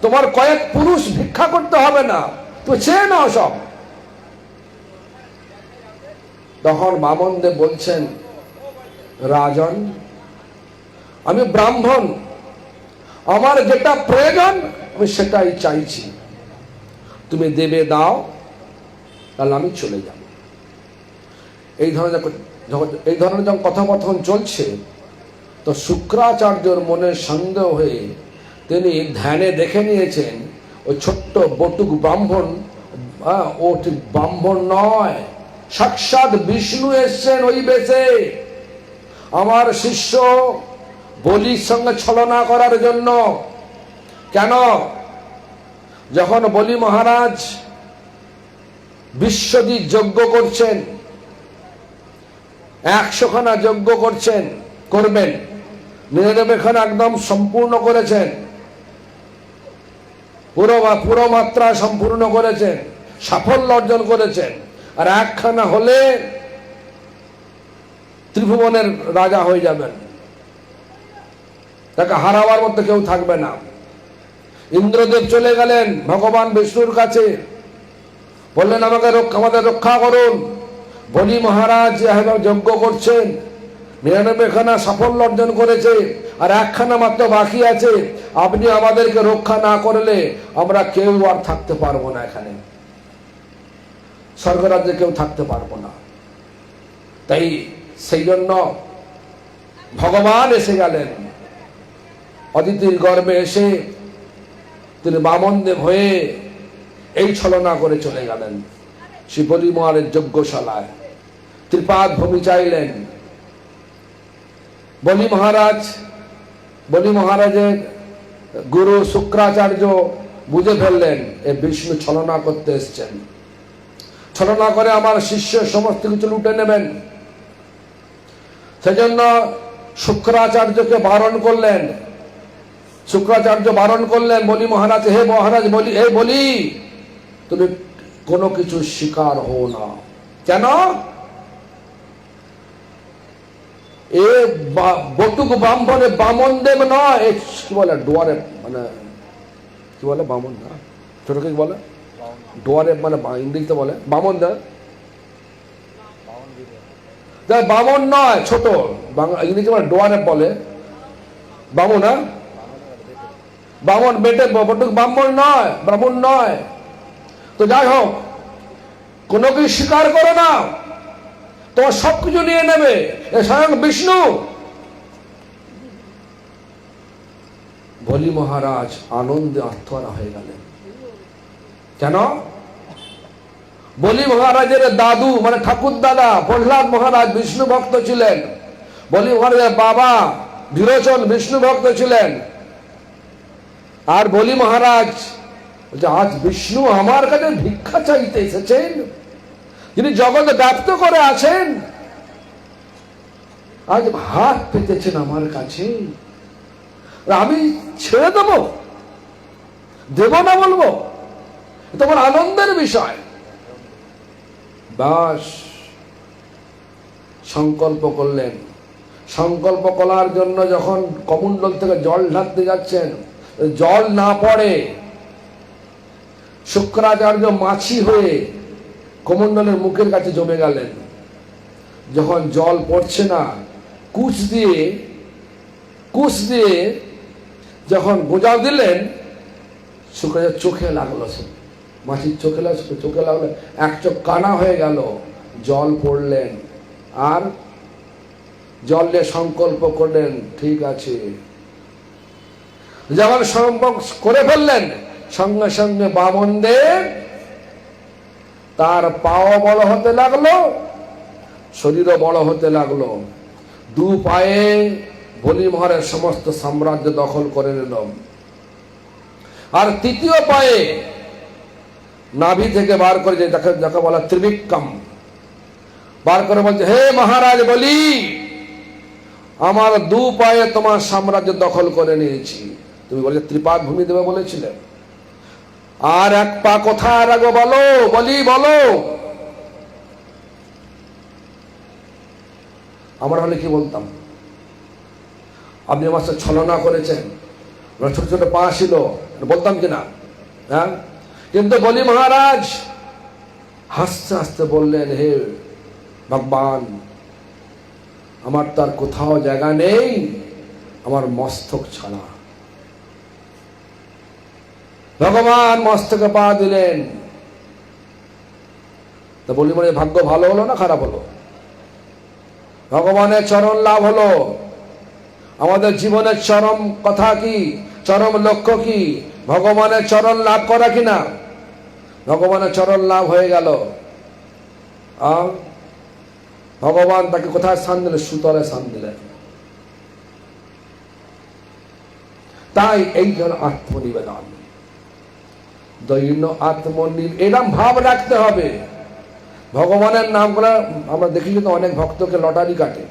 তোমার কয়েক পুরুষ ভিক্ষা করতে হবে না, তুই চেয়ে নাও সব। তখন বামনদেব বলছেন, রাজন, আমি ব্রাহ্মণ, আমার যেটা প্রয়োজন আমি সেটাই চাইছি, তুমি দেবে দাও, তাহলে আমি চলে যাব। এই ধরনের যখন কথোপকথন চলছে, তো শুক্রাচার্যর মনে সন্দেহ হয়ে তিনি ধ্যানে দেখে নিয়েছেন ওই ছোট্ট বটুক ব্রাহ্মণ, ও ঠিক ব্রাহ্মণ নয়, সাক্ষাৎ বিষ্ণু এসছেন ওই বেশে আমার শিষ্য বলির সঙ্গে ছলনা করার জন্য। কেন? যখন বলি মহারাজ বিশ্বজিৎ যজ্ঞ করছেন, 100খানা যজ্ঞ করবেন, 99খানা একদম সম্পূর্ণ করেছেন, পুরো মাত্রা সম্পূর্ণ করেছেন, সাফল্য অর্জন করেছেন, আর 1খানা হলে ত্রিভুবনের রাজা হয়ে যাবেন, তাকে হারাবার মতো কেউ থাকবে না। ইন্দ্রদেব চলে গেলেন ভগবান বিষ্ণুর কাছে, বললেন আমাদের রক্ষা করুন। বলি মহারাজ যজ্ঞ করছেন, 99খানা সাফল্য অর্জন করেছে, আর 1খানা মাত্র বাকি আছে, আপনি আমাদেরকে রক্ষা না করলে আমরা কেউ আর থাকতে পারবো না, এখানে স্বর্গরাজ্যে কেউ থাকতে পারবো না। তাই সেই জন্য ভগবান এসে গেলেন, অদিতির গর্ভে এসে তিনি বামনদেব হয়ে এই ছলনা করে চলে গেলেন শ্রী বলি মহারাজের যজ্ঞশালায়, ত্রিপাদ ভূমি চাইলেন। বলি মহারাজের গুরু শুক্রাচার্য বুঝে ফেললেন এ বিষ্ণু ছলনা করতে এসছেন, ছলনা করে আমার শিষ্য সমস্ত কিছু লুটে নেবেন। সেজন্য শুক্রাচার্যকে বারণ করলেন। শুক্রাচার্য বারণ করলেন বলি মহারাজ, হে মহারাজ বলি, তুমি কোনো কিছু শিকার হও না। কেন? এ বটুক ব্রাহ্মণে বামনদেব নয়, কি বলে ডোয়ারে, মানে কি বলে বামন না, ছোটকে কি বলে ডোয়ারে, মানে ইংরেজিতে বলে বামন দেব, বামন নয়, ছোট ইংরেজি বলে ডোয়ারে বলে বামন, হ্যাঁ বামন বেটে, বটুক ব্রাহ্মণ নয়, ব্রাহ্মণ নয়। তো যাই হোক, কোনো কিছু স্বীকার করো না, তোমার সবকিছু নিয়ে নেবে, এ স্বয়ং বিষ্ণু। বলি মহারাজ আনন্দে আত্মহারা হয়ে গেলেন। কেন? বলি মহারাজের দাদু মানে ঠাকুর দাদা প্রহ্লাদ মহারাজ বিষ্ণু ভক্ত ছিলেন। বলি মহারাজের বাবা বিরোচন বিষ্ণু ভক্ত ছিলেন। আর বলি মহারাজ আজ বিষ্ণু আমার কাছে ভিক্ষা চাইতে এসেছেন, যিনি জগৎ ব্যাপ্ত করে আছেন, আজ হাত পেতেছেন আমার কাছে, আমি ছেড়ে দেব? দেব না বলবো? তোমার আনন্দের বিষয়। বাস সংকল্প করলেন। সংকল্প করার জন্য যখন কমণ্ডল থেকে জল ঢালতে যাচ্ছেন, জল না পড়ে শুক্রাচার্য মাছি হয়ে কমণ্ডলের মুখের কাছে জমে গেলেন। যখন জল পড়ছে না, কুচ দিয়ে যখন গোজাও দিলেন, শুক্রাচার্য চোখে লাগলো, মাছির চোখে লাগলো, এক চোখ কানা হয়ে গেল। জল পড়লেন আর জল নিয়ে সংকল্প করলেন, ঠিক আছে। যখন সংকল্প করে ফেললেন, সঙ্গে সঙ্গে বামনদেব তার পাও বড় হতে লাগলো, শরীরও বড় হতে লাগলো। দু পায়ে বলি মহারাজ সমস্ত সাম্রাজ্য দখল করে নিল। আর তৃতীয় পায়ে নাভি থেকে বার করে, যাকে বলা ত্রিবিক্রম, বার করে বলছে, হে মহারাজ বলি, আমার দু পায়ে তোমার সাম্রাজ্য দখল করে নিয়েছি। তুমি বলে ত্রিপাদ ভূমি দেবে বলেছিলে, আর এক পা কোথায় রাখবো বলো? বলি বলো। আমরা হলে কি বলতাম? আপনি আমার সাথে ছলনা করেছেন, ছোট ছোট পা ছিল, বলতাম কিনা? হ্যাঁ। কিন্তু বলি মহারাজ হাসতে হাসতে বললেন, হে ভগবান, আমার তার কোথাও জায়গা নেই আমার মস্তক ছাড়া। ভগবান মস্তকে পা দিলেন। তো বলি মনে ভাগ্য ভালো হলো না খারাপ হলো? ভগবানের চরণ লাভ হলো। আমাদের জীবনের চরম কথা কি, চরম লক্ষ্য কি? ভগবানের চরণ লাভ করা কিনা? ভগবানের চরণ লাভ হয়ে গেল। ভগবান তাকে কোথায় স্থান দিলেন? সুতলে স্থান দিলেন। তাই এই জন্য আত্মনিবেদন, দৈন্য আত্মনিবেদন, এরকম ভাব রাখতে হবে। ভগবানের নাম করে আমরা দেখি তো অনেক ভক্তকে লটারি কাটে,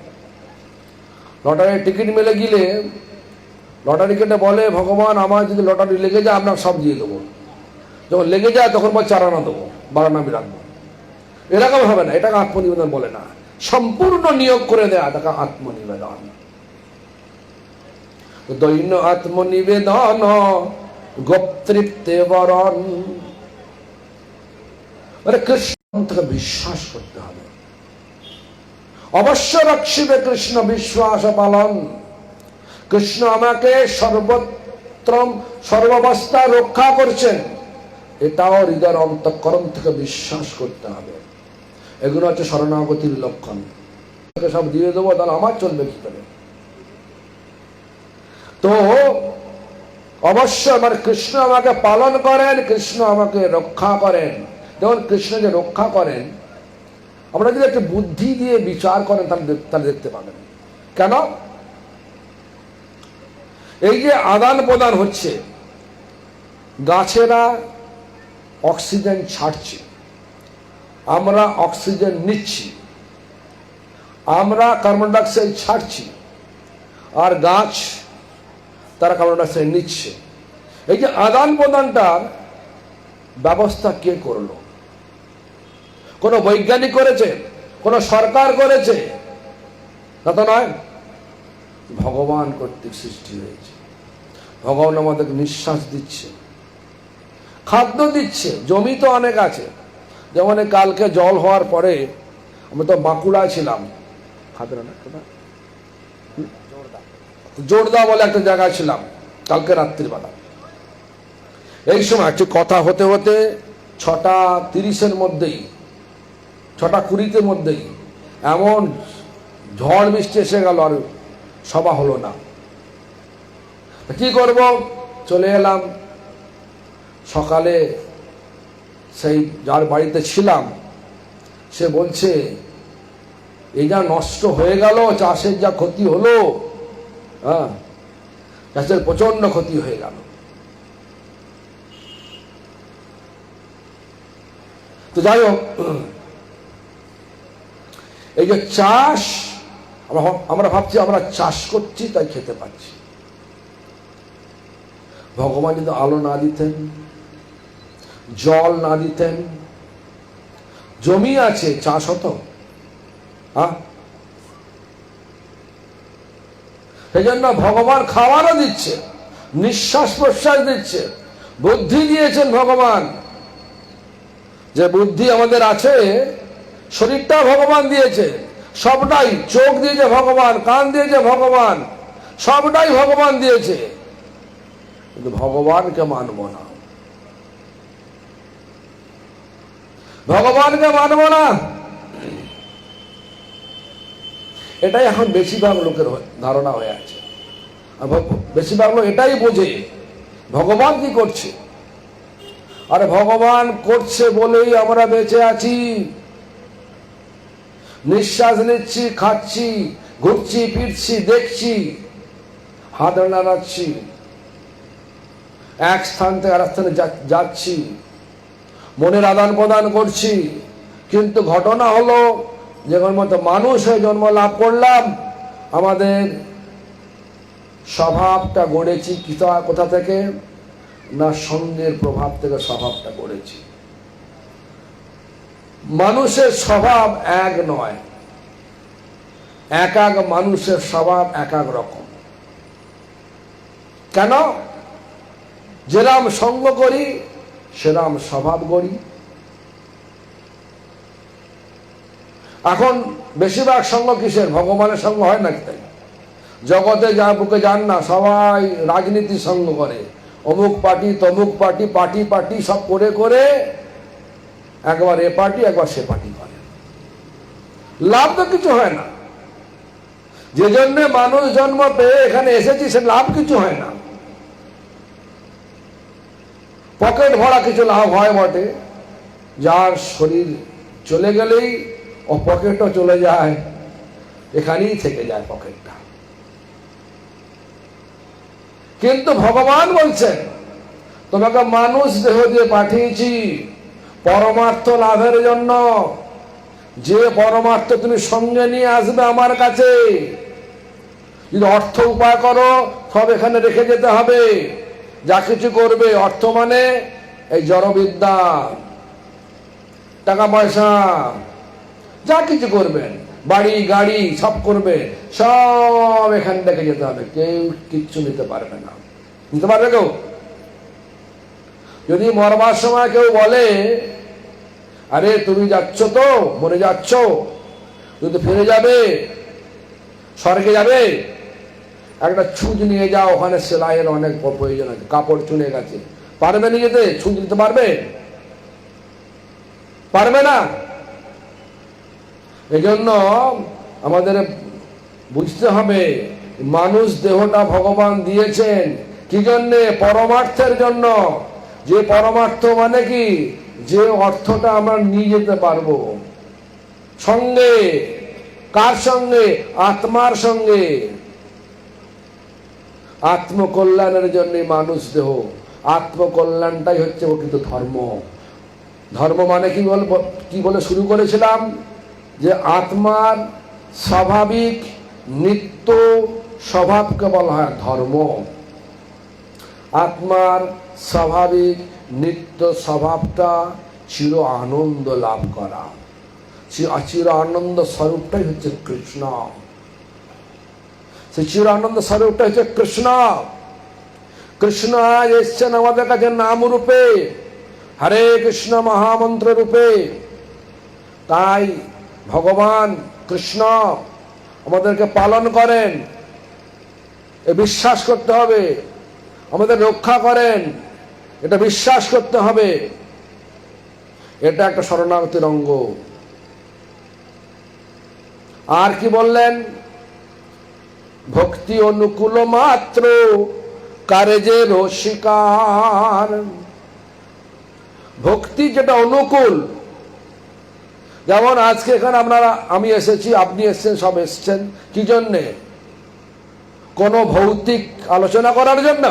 লটারি টিকিট মিলে গেলে লটারি কেটে বলে, ভগবান আমার যদি লটারি লেগে যায় আপনার সব দিয়ে দেবো। যখন লেগে যায় তখন বল 4 আনা দেবো, 12 আনা আমি রাখবো। এরকম হবে না, এটাকে আত্মনিবেদন বলে না। সম্পূর্ণ নিয়োগ করে দেয়া, তাকে আত্মনিবেদন। দৈন্য আত্মনিবেদন গোপতৃপ্তে বরণ। কৃষ্ণ থেকে বিশ্বাস করতে হবে। অবশ্য রক্ষিবে কৃষ্ণ বিশ্বাস পালন। কৃষ্ণ আমাকে সর্বাবস্থা রক্ষা করছেন, এটাও হৃদয়ের অন্তঃকরণ থেকে বিশ্বাস করতে হবে। এগুলো হচ্ছে শরণাগতির লক্ষণ। সব দিয়ে দেবো তাহলে আমার চলবে কি করে? তো অবশ্য আমার কৃষ্ণ আমাকে পালন করেন, কৃষ্ণ আমাকে রক্ষা করেন। যেমন কৃষ্ণ যে রক্ষা করেন, আমরা যদি একটু বুদ্ধি দিয়ে বিচার করেন তাহলে দেখতে পাবেন। কেন? এই যে আদান প্রদান হচ্ছে, গাছেরা অক্সিজেন ছাড়ছে, আমরা অক্সিজেন নিচ্ছি, আমরা কার্বন ডাইঅক্সাইড ছাড়ছি, আর গাছ তারা কার্বন ডাইঅক্সাইড নিচ্ছে। এই যে আদান প্রদানটার ব্যবস্থা কে করলো? কোন বৈজ্ঞানিক করেছে? কোন সরকার করেছে? তা তো নয়, ভগবান কর্তৃক সৃষ্টি হয়েছে। ভগবান আমাদেরকে নিঃশ্বাস দিচ্ছে, খাদ্য দিচ্ছে। জমি তো অনেক আছে, যেমন কালকে জল হওয়ার পরে আমি তো বাঁকুড়ায় ছিলাম, জোরদা বলে একটা জায়গায় ছিলাম কালকে রাত্রিবেলা। এই সময় একটু কথা হতে হতে 6:30 মধ্যেই, 6:20 মধ্যেই এমন ঝড় বৃষ্টি এসে গেল, আর সভা হলো না। কি করব? চলে এলাম। সকালে সেই যার বাড়িতে ছিলাম সে বলছে, এই যা নষ্ট হয়ে গেল, চাষের যা ক্ষতি হলো, হ্যাঁ, চাষের প্রচন্ড ক্ষতি হয়ে গেল। তো যাই হোক, এই যে চাষ, আমরা ভাবছি আমরা চাষ করছি তাই খেতে পাচ্ছি। ভগবান যদি আলো না দিতেন, জল না দিতেন, জমি আছে, চাষ হতো? সেই জন্য ভগবান খাওয়ারও দিচ্ছে, নিঃশ্বাস প্রশ্বাস দিচ্ছে, বুদ্ধি দিয়েছেন ভগবান। যে বুদ্ধি আমাদের আছে, শরীরটা ভগবান দিয়েছে, সবটাই, চোখ দিয়েছে ভগবান, কান দিয়েছে ভগবান, সবটাই ভগবান দিয়েছে, কিন্তু ভগবানকে মানব না, ভগবানকে মানব না। এটাই এখন বেশিরভাগ লোকের ধারণা হয়ে আছে। বেশিরভাগ লোক এটাই বোঝে ভগবান কি করছে। আরে ভগবান করছে বলেই আমরা বেঁচে আছি, নিঃশ্বাস নিচ্ছি, খাচ্ছি, ঘুরছি ফিরছি, দেখছি, হাত নাড়াচ্ছি, এক স্থান থেকে আর স্থানে যাচ্ছি, মনের আদান প্রদান করছি। কিন্তু ঘটনা হলো, যখন মতো মানুষ হয়ে জন্ম লাভ করলাম, আমাদের স্বভাবটা গড়েছি কোথা থেকে? না, সঙ্গের প্রভাব থেকে স্বভাবটা গড়েছি। মানুষের স্বভাব এক নয়, এক এক মানুষের স্বভাব এক এক রকম। কেন? যেরাম সঙ্গ করি সেরাম স্বভাব গড়ি। এখন বেশিরভাগ সঙ্গ কিসের? ভগবানের সঙ্গ হয় নাকি? তাই জগতে যা বুকে যান না, সবাই রাজনীতি সঙ্গ করে, অমুক পার্টি তমুক পার্টি, পার্টি পার্টি সব করে করে একবার এ পার্টি একবার সে পার্টি করে, লাভ তো কিছু হয় না। যে জন্য মানুষ জন্ম পেয়ে এখানে এসেছি, সে লাভ কিছু হয় না। পকেট ভরা কিছু লাভ হয় বটে, যার শরীর চলে গেলেই ও পকেটও চলে যায়, এখানেই থেকে যায় পকেটটা। কিন্তু ভগবান বলছেন, তোমাকে মানুষ দেহ দিয়ে পাঠিয়েছি পরমার্থ লাভের জন্য। যে পরমার্থ তুমি সঙ্গে নিয়ে আসবে আমার কাছে, যদি অর্থ উপায় করো সব এখানে রেখে যেতে হবে। যা কিছু করবে, অর্থ মানে এই জড়বিদ্যা, টাকা পয়সা, যা কিছু করবেন, বাড়ি গাড়ি সব করবে, সব এখান থেকে যেতে হবে। কেউ কিচ্ছু নিতে পারবে না। নিতে পারবে কেউ? যদি মরবার সময় কেউ বলে, আরে তুমি যাচ্ছ তো, মরে যাচ্ছ, তুমি তো ফিরে যাবে, স্বর্গে যাবে, একটা ছুঁচ নিয়ে যাও, ওখানে সেলাইয়ের অনেক প্রয়োজন আছে, কাপড় চুনে গেছে, পারবে নিয়ে যেতে? ছুঁচ দিতে পারবে? পারবে না। এই জন্য আমাদের বুঝতে হবে, মানুষ দেহটা ভগবান দিয়েছেন কি জন্যে? পরমার্থের জন্য। যে পরমার্থ মানে কি? যে অর্থটা আমরা নিয়ে যেতে পারবো সঙ্গে। কার সঙ্গে? আত্মার সঙ্গে। আত্মকল্যাণের জন্য মানুষ দেহ। আত্মকল্যাণটাই হচ্ছে প্রকৃত ধর্ম। ধর্ম মানে কি বলে শুরু করেছিলাম? যে আত্মার স্বাভাবিক নিত্য স্বভাবকে বলা হয় ধর্ম। আত্মার স্বাভাবিক নিত্য স্বভাবটা চির আনন্দ লাভ করা, চির আনন্দ স্বরূপটাই হচ্ছে কৃষ্ণ। সেই চির আনন্দ স্বরূপটা হচ্ছে কৃষ্ণ। কৃষ্ণ আজ এসছেন আমাদের কাছে নাম রূপে, হরে কৃষ্ণ মহামন্ত্র রূপে। তাই ভগবান কৃষ্ণ আমাদেরকে পালন করেন, এ বিশ্বাস করতে হবে। আমাদের রক্ষা করেন, এটা বিশ্বাস করতে হবে। এটা একটা শরণাগতির অঙ্গ। আর কি বললেন? ভক্তি অনুকূল মাত্র কার্যের শিকার। ভক্তি যেটা অনুকূল, যেমন আজকে এখানে আমি এসেছি, আপনি এসেছেন, সব এসেছেন কি জন্যে? কোন ভৌতিক আলোচনা করার জন্য?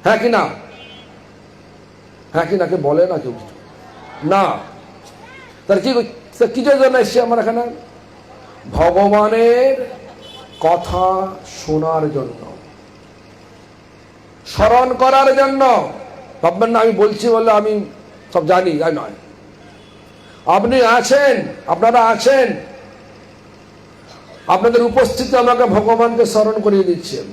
হ্যাঁ কি না? হ্যাঁ কি না? কে বলে না কেউ না। তার কি জন্য এসছি আমরা এখানে? ভগবানের কথা শোনার জন্য, স্মরণ করার জন্য। ভাববেন না আমি বলছি বলে আমি সব জানি, তাই নয়। আপনি আছেন, আপনারা আছেন, আপনাদের উপস্থিতি আমাকে ভগবানকে স্মরণ করিয়ে দিচ্ছেন।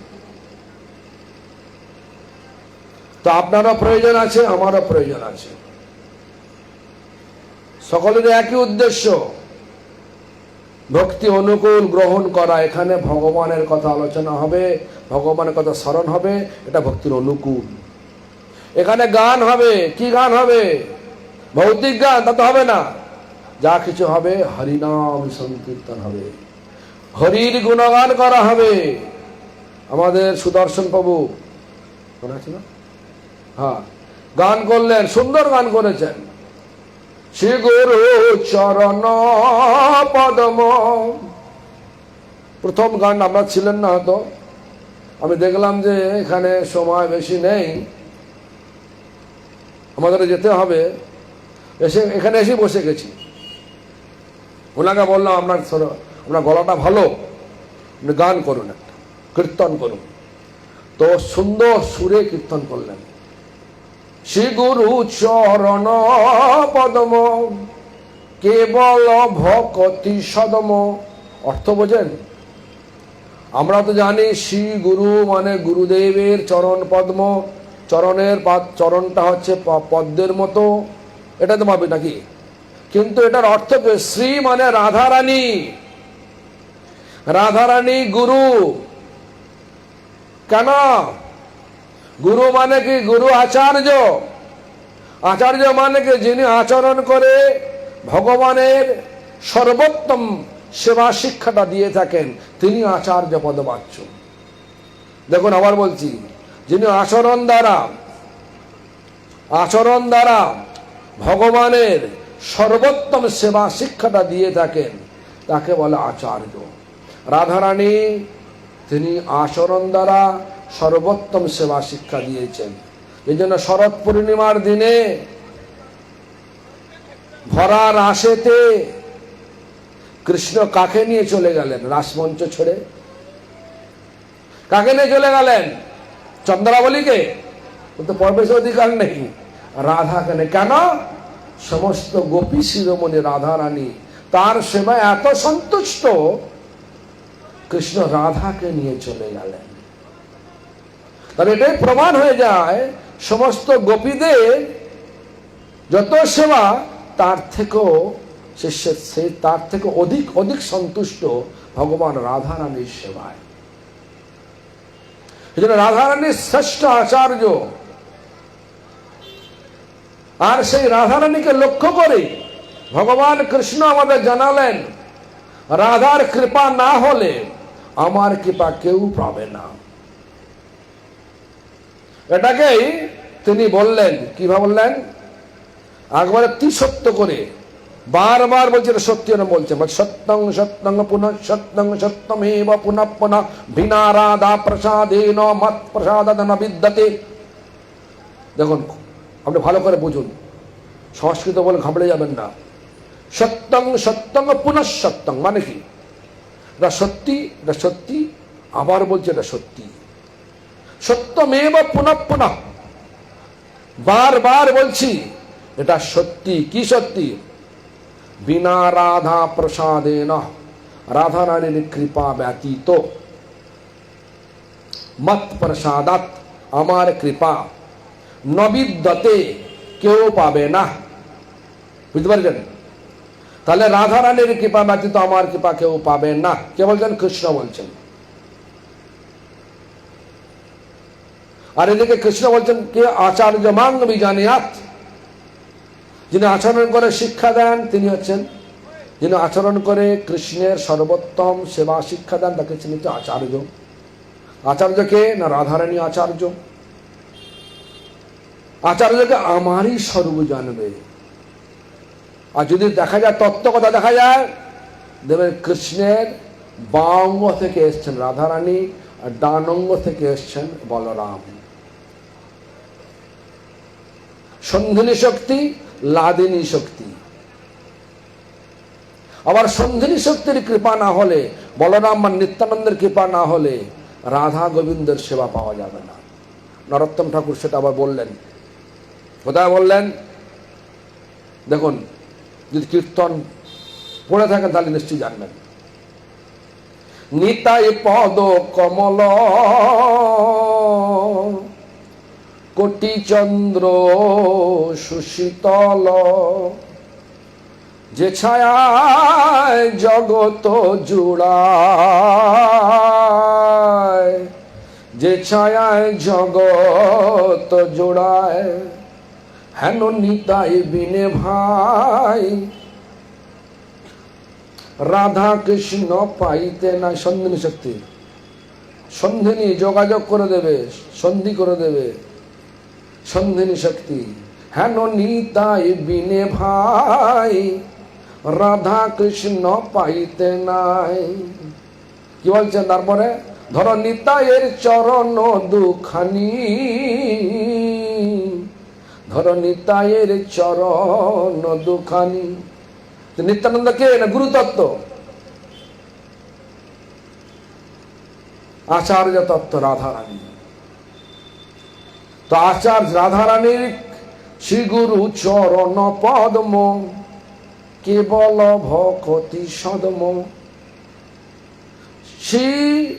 তো আপনারও প্রয়োজন আছে, আমারও প্রয়োজন আছে। সকলের একই উদ্দেশ্য, ভক্তি অনুকূল গ্রহণ করা। এখানে ভগবানের কথা আলোচনা হবে, ভগবানের কথা স্মরণ হবে, এটা ভক্তির অনুকূল। এখানে গান হবে, কি গান হবে? ভৌতিক গান তা তো হবে না। যা কিছু হবে হরিনাম সংকীর্তন হবে, হরির গুণগান করা হবে। আমাদের সুদর্শন প্রভু মনে আছে না? হ্যাঁ, গান করলেন, সুন্দর গান করেছেন। শ্রী গুরু চরণ পদ্ম, প্রথম গান। আমরা ছিলেন না হয়তো, আমি দেখলাম যে এখানে সময় বেশি নেই, আমাদের যেতে হবে। এখানে এসে বসে গেছি। ওনাকে বললাম আপনার গলাটা ভালো, গান করুন, একটা কীর্তন করুন। তো সুন্দর সুরে কীর্তন করলেন। শ্রী গুরু চরণ পদ্ম কেবল ভকতি সদম। অর্থ বোঝেন? আমরা তো জানি শ্রী গুরু মানে গুরুদেবের চরণ পদ্ম, চরণটা হচ্ছে পদ্মের মতো, এটা তো ভাবি নাকি? কিন্তু এটার অর্থ শ্রী মানে রাধারানী, রাধারানী গুরু। কেন? গুরু মানে কি? গুরু আচার্য। আচার্য মানে কি? যিনি আচরণ করে ভগবানের সর্বোত্তম সেবা শিক্ষাটা দিয়ে থাকেন, তিনি আচার্য পদবাচ্য। দেখুন আবার বলছি, যিনি আচরণ দ্বারা ভগবানের সর্বোত্তম সেবা শিক্ষাটা দিয়ে থাকেন, তাকে বলে আচার্য। রাধারানী তিনি আচরণ দ্বারা সর্বোত্তম সেবা শিক্ষা দিয়েছেন। এই জন্য শরৎ পূর্ণিমার দিনে ভরা রাসেতে কৃষ্ণ কাকে নিয়ে চলে গেলেন? রাসমঞ্চ ছেড়ে কাকে নিয়ে চলে গেলেন? চন্দ্রাবলীকে। তো প্রবেশের অধিকার নেই। রাধাকে নেই। কেন? সমস্ত গোপী শিরোমণি রাধা রানী তার সেবায় এত সন্তুষ্ট, কৃষ্ণ রাধাকে নিয়ে চলে গেলেন। তাহলে এটাই প্রমাণ হয়ে যায়, সমস্ত গোপীদের যত সেবা তার থেকেও তার থেকে অধিক সন্তুষ্ট ভগবান রাধা রানীর সেবায়। এই জন্য রাধা রানীর শ্রেষ্ঠ আচার্য। আর সেই রাধা রানীকে লক্ষ্য করে ভগবান কৃষ্ণ আমাদের জানালেন, রাধার কৃপা না হলে আমার কৃপা কেউ পাবে না। এটাকেই তিনি বললেন। কিভাবে বললেন? একবারে সত্য করে বারবার বলছে, সত্যি বলছে, সত্যং সত্যং পুনঃ সত্যং সত্যমেব পুনঃ পুনঃ বিনা রাধা প্রসাদেন মত প্রসাদ ন বিদ্যতে। দেখুন, আপনি ভালো করে বুঝুন, সংস্কৃত বলে ঘাবড়ে যাবেন না। সত্যং সত্যং পুনঃ সত্যং মানে কি? এটা সত্যি, এটা সত্যি, আবার বলছে এটা সত্যি। সত্যমেব পুনঃ পুনঃ, বারবার বলছি এটা সত্যি। কি সত্যি? বিনা রাধা প্রসাদেন, রাধা রানীর কৃপা ব্যতীত, মত প্রসাদাত, আমার কৃপা, নবিদ্যতে, কেউ পাবে না। বুঝতে পারছেন? তাহলে রাধা রানীর কৃপা ব্যতীত আমার কৃপা কেউ পাবে না। কে বলছেন? কৃষ্ণ বলছেন। আর এদিকে কৃষ্ণ বলছেন কে? আচার্য মাং বিজানিয়াত, যিনি আচরণ করে শিক্ষা দেন তিনি হচ্ছেন যিনি আচরণ করে কৃষ্ণের সর্বোত্তম সেবা শিক্ষা দেন তাকে চিহ্নিত আচার্য। আচার্যকে না রাধারানী আচার্য। আচার্যকে আমারই স্বরূপ জানবে। আর যদি দেখা যায় তত্ত্ব কথা দেখা যায়, দেখবেন কৃষ্ণের বাঁ অঙ্গ থেকে এসছেন রাধারানী, আর ডান অঙ্গ থেকে এসছেন বলরাম। সন্ধিনী শক্তি, লাদিনী শক্তি। আবার সন্ধিনী শক্তির কৃপা না হলে, বলরাম বা নিত্যানন্দের কৃপা না হলে রাধা গোবিন্দের সেবা পাওয়া যাবে না। নরোত্তম ঠাকুর সেটা আবার বললেন। কোথায় বললেন দেখুন, যদি কীর্তন পড়ে থাকেন তাহলে নিশ্চয়ই জানবেন। নিতাই পদ কমল কোটি চন্দ্র সুশীতল, যে ছায়ায় জগত জুড়ায়, যে ছায়ায় জগত জোড়ায়, হেন নিতাই বিনে ভাই রাধা কৃষ্ণ পাইতে না। সন্ধিনী শক্তি, সন্ধিনী যোগাযোগ করে দেবে, সন্ধি করে দেবে, সন্ধিনী শক্তি। হেন নিতাই বিনে ভাই রাধা কৃষ্ণ পাইতে নাই। কি বলছেন তারপরে? ধর নিতাইয়ের চরণ দুখানি, ধর নিতাইয়ের চরণ দুখানি। নিত্যানন্দ কে না? গুরুতত্ত্ব, আচার্য তত্ত্ব রাধারানী। তো আচার্য রাধারানীর শ্রী গুরু চরণ পদ্ম কেবল ভকতি সদম। শ্রী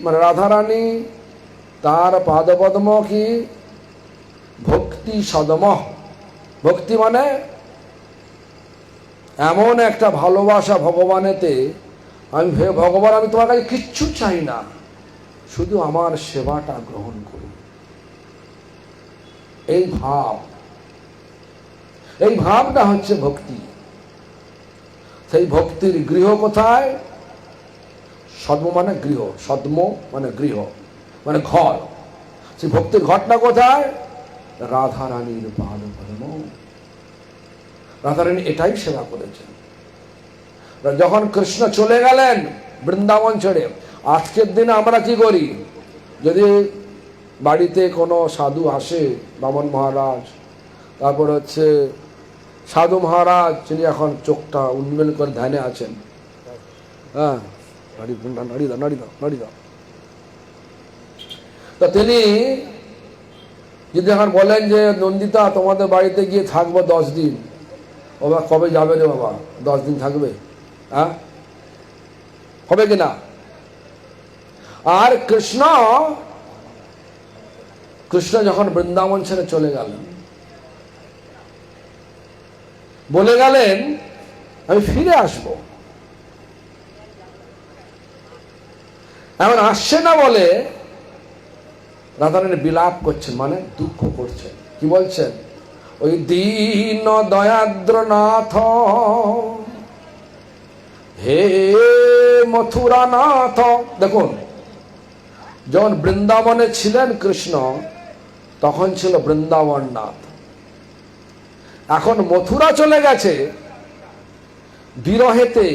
মানে রাধারানী, তার পাদপদ্ম কি? ভক্তি সদম। ভক্তি মানে এমন একটা ভালোবাসা ভগবানেতে, আমি ভগবান আমি তোমার কাছে কিচ্ছু চাই না, শুধু আমার সেবাটা গ্রহণ করুন। এই ভাব, এই ভাবটা হচ্ছে ভক্তি। সেই ভক্তির গৃহ কোথায়? সদ্ম মানে গৃহ, সদ্ম মানে গৃহ মানে ঘর। সেই ভক্তির ঘরটা কোথায়? রাধারানীর পাদপদ্ম। রাধারানী এটাই সেবা করেছেন। যখন কৃষ্ণ চলে গেলেন বৃন্দাবন ছেড়ে, আজকের দিনে আমরা কি করি? যদি বাড়িতে কোনো সাধু আসে, বামন মহারাজ, তারপর হচ্ছে সাধু মহারাজ, যিনি এখন চোখটা উন্মেল করে ধ্যানে আছেন, হ্যাঁ, নাড়ি দাও। তা তিনি যদি এখন বলেন যে নন্দিতা তোমাদের বাড়িতে গিয়ে থাকবো 10 দিন, বাবা কবে যাবে রে বাবা? 10 দিন থাকবে? হ্যাঁ, হবে কিনা? আর কৃষ্ণ যখন বৃন্দাবন ছেড়ে চলে গেলেন, বলে গেলেন আমি ফিরে আসবো। এমন আসছে না বলে রাধারানী বিলাপ করছেন, মানে দুঃখ করছেন। কি বলছেন? ওই দীন দয়াদ্র নাথ হে মথুরা নাথ। দেখুন, যখন বৃন্দাবনে ছিলেন কৃষ্ণ, তখন ছিল বৃন্দাবন নাথ। এখন মথুরা চলে গেছে, বিরহেতে,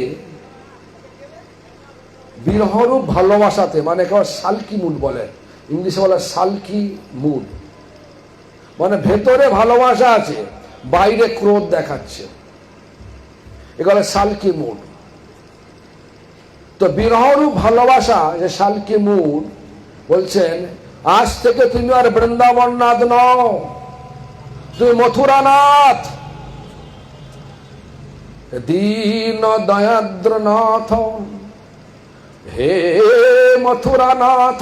বিরহরূপ ভালোবাসাতে, মানে কেবল সালকি মুড বলে, ইংলিশে বলে সালকি মুড, মানে ভেতরে ভালোবাসা আছে, বাইরে ক্রোধ দেখাচ্ছে, এগুলো সালকি মুড। তো বিরহরূপ ভালোবাসা, যে সালকি মুড, বলছেন আজ থেকে তুমি আর বৃন্দাবন নাথ নও, তুমি মথুরা নাথ। দীন দয়াদ্র নাথ হে মথুরা নাথ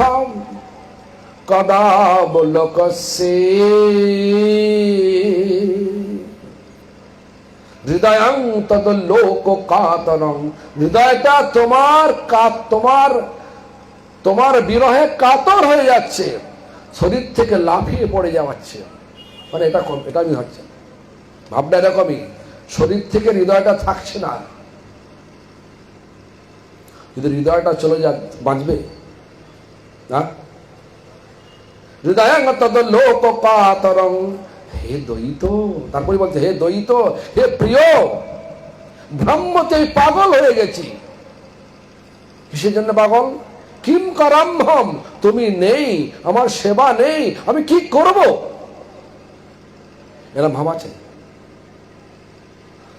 কদা বলকসে হৃদয়ং তদ লোক কাতরং। হৃদয়টা তোমার বিরহে কাতর হয়ে যাচ্ছে, শরীর থেকে লাফিয়ে পড়ে যাচ্ছে। মানে এটা আমি হচ্ছে ভাবনা এরকমই, শরীর থেকে হৃদয়টা থাকছে না, যদি হৃদয়টা চলে যা বাঁচবে না? হৃদয় লোক কাতরং, হে দ্বৈত, তারপরে বলছে হে দ্বৈত, হে প্রিয়, ব্রহ্মতে পাগল হয়ে গেছি। কিসের জন্য পাগল? কিম করাম্ভম, তুমি নেই, আমার সেবা নেই, আমি কি করব? এরা ভাবাছে।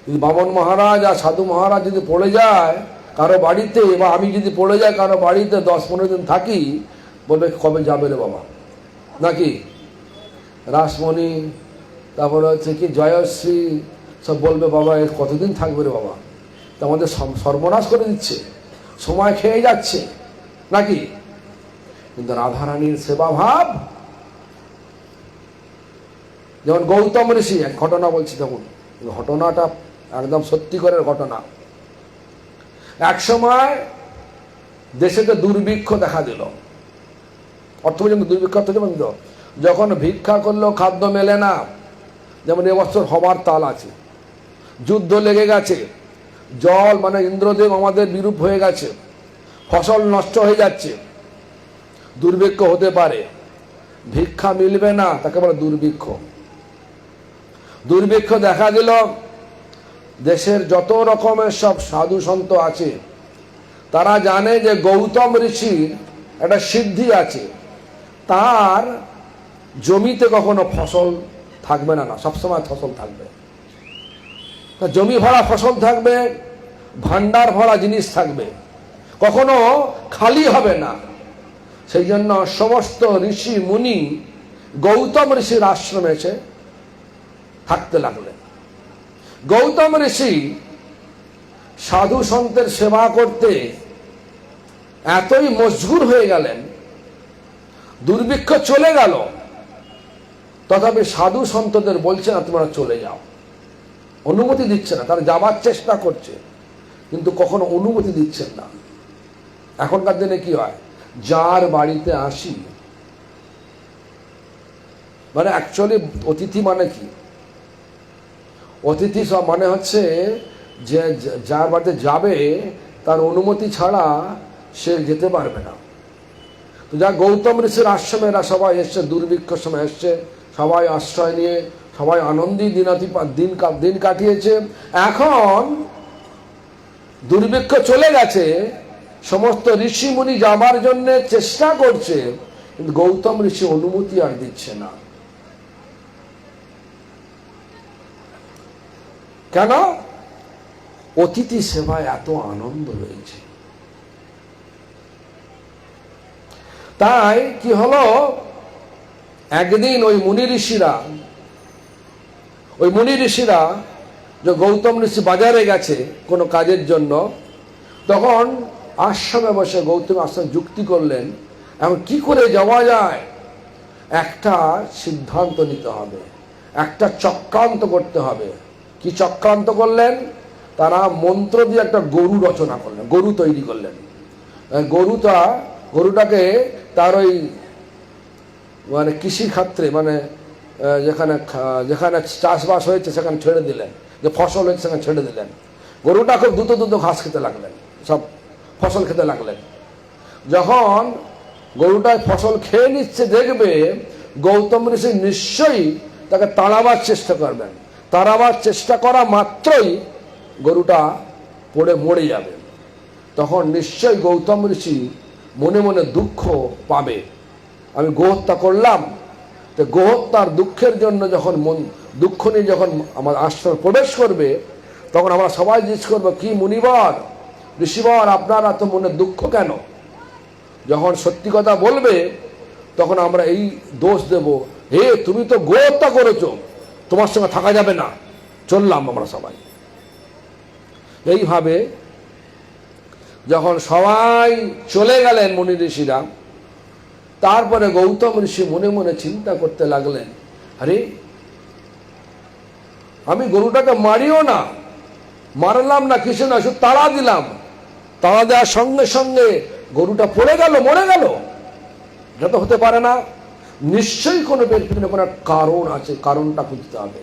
যদি বামন মহারাজ আর সাধু মহারাজ যদি পড়ে যায় কারো বাড়িতে, বা আমি যদি পড়ে যাই কারো বাড়িতে 10-15 দিন থাকি, বলবে কবে যাবে রে বাবা, নাকি রাসমণি, তারপরে হচ্ছে কি জয়শ্রী, সব বলবে বাবা এর কতদিন থাকবে রে বাবা, তা আমাদের সর্বনাশ করে দিচ্ছে, সময় খেয়ে যাচ্ছে, নাকি? কিন্তু রাধারানীর সেবা ভাব, যেমন গৌতম ঋষি, এক ঘটনা বলছি, তখন ঘটনাটা একদম সত্যিকারের ঘটনা। এক সময় দেশেতে দুর্ভিক্ষ দেখা দিল, অর্থ পর্যন্ত দুর্ভিক্ষ, যখন ভিক্ষা করলেও খাদ্য মেলে না, যেমন এবছর হবার তাল আছে, যুদ্ধ লেগে গেছে, জল মানে ইন্দ্রদেব আমাদের বিরূপ হয়ে গেছে, ফসল নষ্ট হয়ে যাচ্ছে, দুর্ভিক্ষ হতে পারে, ভিক্ষা মিলবে না, তাকে বলে দুর্ভিক্ষ। দুর্ভিক্ষ দেখা দিল, দেশের যত রকমের সব সাধু সন্ত আছে তারা জানে যে গৌতম ঋষির একটা সিদ্ধি আছে, তার জমিতে কখনো ফসল থাকবে না, সবসময় ফসল থাকবে, জমি ভরা ফসল থাকবে, ভান্ডার ভরা জিনিস থাকবে, কখনো খালি হবে না। সেই জন্য সমস্ত ঋষি মুনি গৌতম ঋষির আশ্রমে এসে থাকতে লাগলেন। গৌতম ঋষি সাধু সন্তের সেবা করতে এতই মশগুল হয়ে গেলেন, দুর্ভিক্ষ চলে গেল, তথাপি সাধু সন্তদের বলছে না তোমরা চলে যাও, অনুমতি দিচ্ছে না। তারা যাবার চেষ্টা করছে কিন্তু কখনো অনুমতি দিচ্ছেন না। এখনকার দিনে কি হয়, যার বাড়িতে আসি, মানে অ্যাকচুয়ালি অতিথি মানে কি? অতিথি সব মানে হচ্ছে যে যার বাড়িতে যাবে তার অনুমতি ছাড়া সে যেতে পারবে না। তো যা গৌতম ঋষির আশ্রমেরা সবাই এসছে, দুর্ভিক্ষ সময় এসছে, সবাই আশ্রয় নিয়ে সবাই আনন্দী দিন কাটিয়েছে। এখন দুর্ভিক্ষ চলে গেছে, সমস্ত ঋষি মুনি যাবার জন্য চেষ্টা করছে, কিন্তু গৌতম ঋষি অনুমতি আর দিচ্ছে না। কেন? অতিথি সেবায় এত আনন্দ রয়েছে। তাই কি হলো, একদিন ওই মুনি ঋষিরা যে গৌতম ঋষি বাজারে গেছে কোনো কাজের জন্য, তখন আশ্রমে বসে গৌতম আশ্রম যুক্তি করলেন, এখন কি করে যাওয়া যায়, একটা সিদ্ধান্ত নিতে হবে, একটা চক্রান্ত করতে হবে। কি চক্রান্ত করলেন? তারা মন্ত্র দিয়ে একটা গরু রচনা করলেন, গরু তৈরি করলেন। গরুটাকে তার ওই মানে কৃষি ক্ষেত্রে, মানে যেখানে চাষবাস হয়েছে সেখানে ছেড়ে দিলেন, যে ফসল হয়েছে সেখানে ছেড়ে দিলেন। গরুটা খুব দ্রুত ঘাস খেতে লাগলেন, সব ফসল খেতে লাগলেন। যখন গরুটায় ফসল খেয়ে নিচ্ছে, দেখবে গৌতম ঋষি নিশ্চয়ই তাকে তাড়াবার চেষ্টা করবেন। তাড়াবার চেষ্টা করা মাত্রই গরুটা পড়ে মরে যাবে। তখন নিশ্চয়ই গৌতম ঋষি মনে মনে দুঃখ পাবে, আমি গোহত্যা করলাম। তো গোহত্যার দুঃখের জন্য যখন দুঃখ নিয়ে যখন আমার আশ্রমে প্রবেশ করবে, তখন আমরা সবাই জিজ্ঞেস করবো, কি মুনিবর, ঋষিবর, আপনার এত মনে দুঃখ কেন? যখন সত্যি কথা বলবে তখন আমরা এই দোষ দেব, হে তুমি তো গোহত্যা করেছো, তোমার সঙ্গে থাকা যাবে না, চললাম আমরা সবাই। এইভাবে যখন সবাই চলে গেলেন মুনি ঋষিরা, তারপরে গৌতম ঋষি মনে মনে চিন্তা করতে লাগলেন, আরে আমি গরুটাকে মারিও না, মারলাম না, কিছু না, শুধু তাড়া দিলাম, তাড়া দেওয়ার সঙ্গে সঙ্গে গরুটা পড়ে গেল, মরে গেল। এটা তো হতে পারে না, নিশ্চয়ই কোনো পেছনে কোনো কারণ আছে, কারণটা খুঁজতে হবে।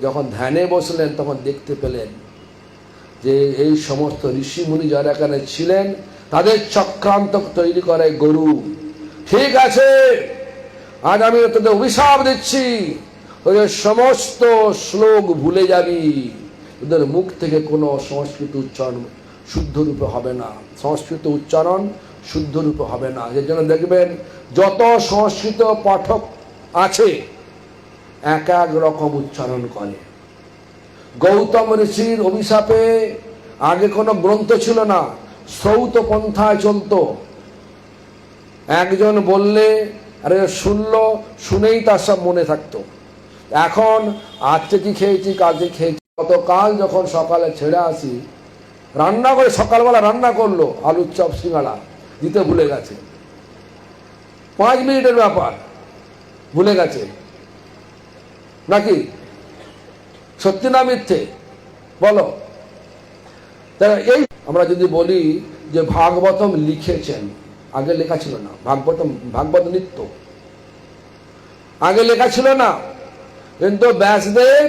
যখন ধ্যানে বসলেন তখন দেখতে পেলেন যে এই সমস্ত ঋষি মুনি যারা এখানে ছিলেন তাদের চক্রান্ত তৈরি করে গরু। ঠিক আছে, আজ আমি তোদের অভিশাপ দিচ্ছি, ওদের সমস্ত শ্লোক ভুলে যাবি, ওদের মুখ থেকে কোনো সংস্কৃত উচ্চারণ শুদ্ধ রূপে হবে না, সংস্কৃত উচ্চারণ শুদ্ধ রূপে হবে না। এর জন্য দেখবেন যত সংস্কৃত পাঠক আছে এক এক রকম উচ্চারণ করে। গৌতম ঋষির অভিশাপে আগে কোনো গ্রন্থ ছিল না, শ্রৌত পন্থায় চলতো। একজন বললে আরে শুনলো, শুনেই তার সব মনে থাকতো। এখন আজকে কি খেয়েছি, কালকে খেয়েছি, গতকাল যখন সকালে ছেড়ে আসি রান্না করে, সকালবেলা রান্না করলো আলুর চপ সিঙ্গাড়া দিতে ভুলে গেছে, 5 মিনিটের ব্যাপার, ভুলে গেছে নাকি? সত্যি না মিথ্যে বলো? এই আমরা যদি বলি যে ভাগবতম লিখেছেন, আগে লেখা ছিল না। ভাগবত নিত্য আগে লেখা ছিল না, কিন্তু ব্যাসদেব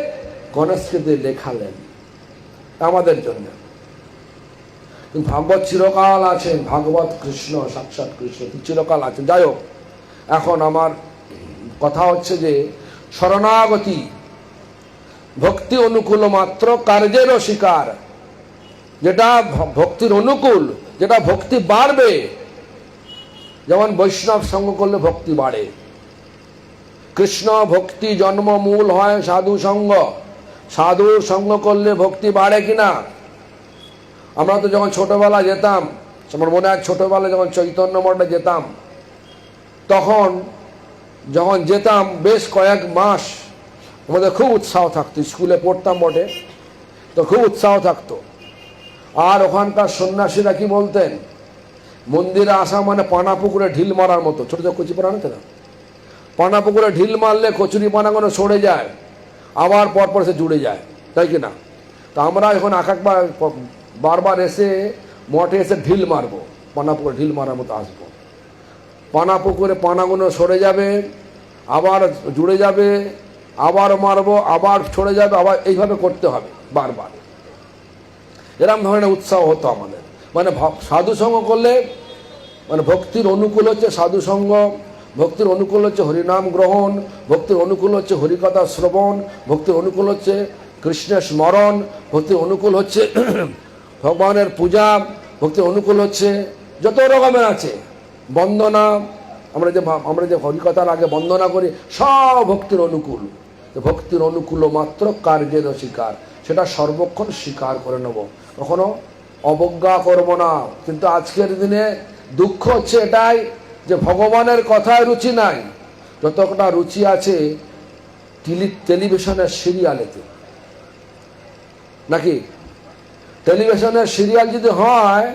গণেশকে লেখালেন আমাদের জন্য। ভাগবত চিরকাল আছেন, ভাগবত কৃষ্ণ, সাক্ষাৎ কৃষ্ণ চিরকাল আছেন। যাই হোক, এখন আমার কথা হচ্ছে যে শরণাগতি ভক্তি অনুকূল মাত্র কার্যেরও শিকার। যেটা ভক্তির অনুকূল, যেটা ভক্তি বাড়বে, যেমন বৈষ্ণব সঙ্গ করলে ভক্তি বাড়ে। কৃষ্ণ ভক্তি জন্ম মূল হয় সাধু সঙ্গ, সাধুর সঙ্গ করলে ভক্তি বাড়ে কিনা? আমরা তো যখন ছোটবেলা যেতাম, আমার মনে হয় ছোটবেলায় যখন চৈতন্য মঠে যেতাম, তখন যখন যেতাম বেশ কয়েক মাস আমাদের খুব উৎসাহ থাকতো। স্কুলে পড়তাম বটে, তো খুব উৎসাহ থাকতো। আর ওখানকার সন্ন্যাসীরা কি বলতেন, মন্দিরে আসা মানে পানা পুকুরে ঢিল মারার মতো। ছোট ছোট কচি পানা না, পানা পুকুরে ঢিল মারলে কচুরি পানাগুলো সরে যায়, আবার পরপর সে জুড়ে যায়, তাই কি না? তো আমরা এখন একবার বারবার এসে মঠে এসে ঢিল মারবো, পানা পুকুরে ঢিল মারার মতো আসবো। পানা পুকুরে পানাগুলো সরে যাবে, আবার জুড়ে যাবে, আবার মারবো, আবার সরে যাবে, আবার এইভাবে করতে হবে বারবার। এরকম ধরনের উৎসাহ হতো আমাদের। মানে সাধু সঙ্গ করলে, মানে ভক্তির অনুকূল হচ্ছে সাধু সঙ্গ, ভক্তির অনুকূল হচ্ছে হরিনাম গ্রহণ, ভক্তির অনুকূল হচ্ছে হরিকথা শ্রবণ, ভক্তির অনুকূল হচ্ছে কৃষ্ণের স্মরণ, ভক্তির অনুকূল হচ্ছে ভগবানের পূজা, ভক্তির অনুকূল হচ্ছে যত রকমের আছে বন্দনা। আমরা যে হরিকথার আগে বন্দনা করি, সব ভক্তির অনুকূল। ভক্তির অনুকূল মাত্র কার্যের শিকার, সেটা সর্বক্ষণ স্বীকার করে নেব, কখনো অবজ্ঞা করব না। কিন্তু আজকের দিনে দুঃখ হচ্ছে এটাই যে ভগবানের কথায় রুচি নাই, যতটা রুচি আছে টেলিভিশনের সিরিয়ালেতে। নাকি টেলিভিশনের সিরিয়াল যদি হয়,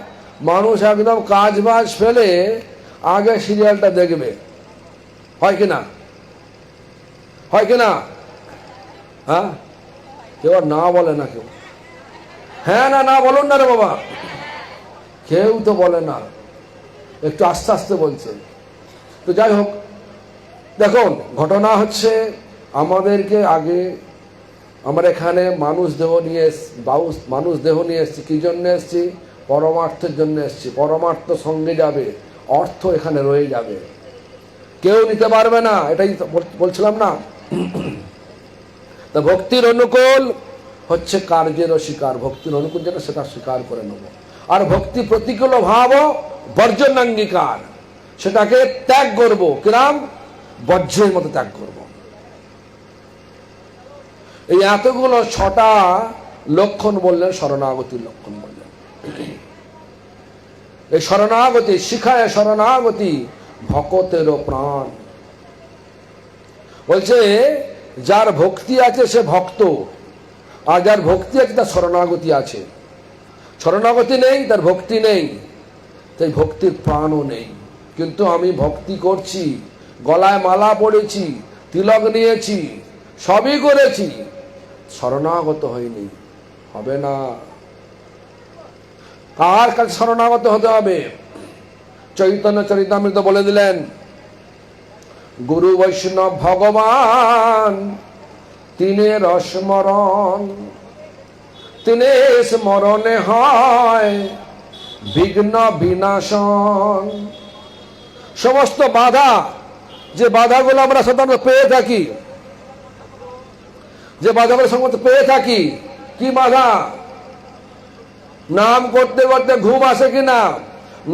মানুষ একদম কাজ বাজ ফেলে আগে সিরিয়ালটা দেখবে, হয় কিনা? হয় কিনা? হ্যাঁ, কেউ আর না বলে না, কেউ হ্যাঁ না না বলুন না রে বাবা, কেউ তো বলে না, একটু আস্তে আস্তে বলছে। তো যাই হোক, দেখুন ঘটনা হচ্ছে আমাদেরকে আগে আমরা এখানে মানুষ দেহ নিয়ে এসছি। কি জন্য এসছি? পরমার্থের জন্য এসছি। পরমার্থ সঙ্গে যাবে, অর্থ এখানে রয়ে যাবে, কেউ নিতে পারবে না। এটাই বলছিলাম না। তা ভক্তির অনুকূল হচ্ছে কার্যেরও স্বীকার, ভক্তির অনুকূল যেটা সেটা স্বীকার করে নেব। আর ভক্তি প্রতিকূল ভাব বর্জনাঙ্গীকার, সেটাকে ত্যাগ করব। কিরাম? বজ্রের মতো ত্যাগ করব। এই এতগুলো 6টা লক্ষণ বললেন, শরণাগতির লক্ষণ বললেন। এই শরণাগতি শিখায়, শরণাগতি ভকতেরও প্রাণ। বলছে যার ভক্তি আছে সে ভক্ত, আর যার ভক্তি আছে তার শরণাগতি আছে। শরণাগতি নেই, তার ভক্তি নেই, তাই ভক্তির প্রাণও নেই। কিন্তু আমি ভক্তি করছি, গলায় মালা পড়েছি, তিলক নিয়েছি, সবই করেছি, শরণাগত হয়নি, হবে না। কার কাছে শরণাগত হতে হবে? চৈতন্য চরিতামৃত বলে দিলেন, গুরু বৈষ্ণব ভগবান তিনের স্মরণ, তিনি স্মরণে হয় বিঘ্ন বিনাশন। সমস্ত বাধা, যে বাধাগুলো আমরা সাধারণত পেয়ে থাকি, যে বাধাগুলো সমস্ত পেয়ে থাকি, কি বাধা? নাম করতে করতে ঘুম আসে কিনা,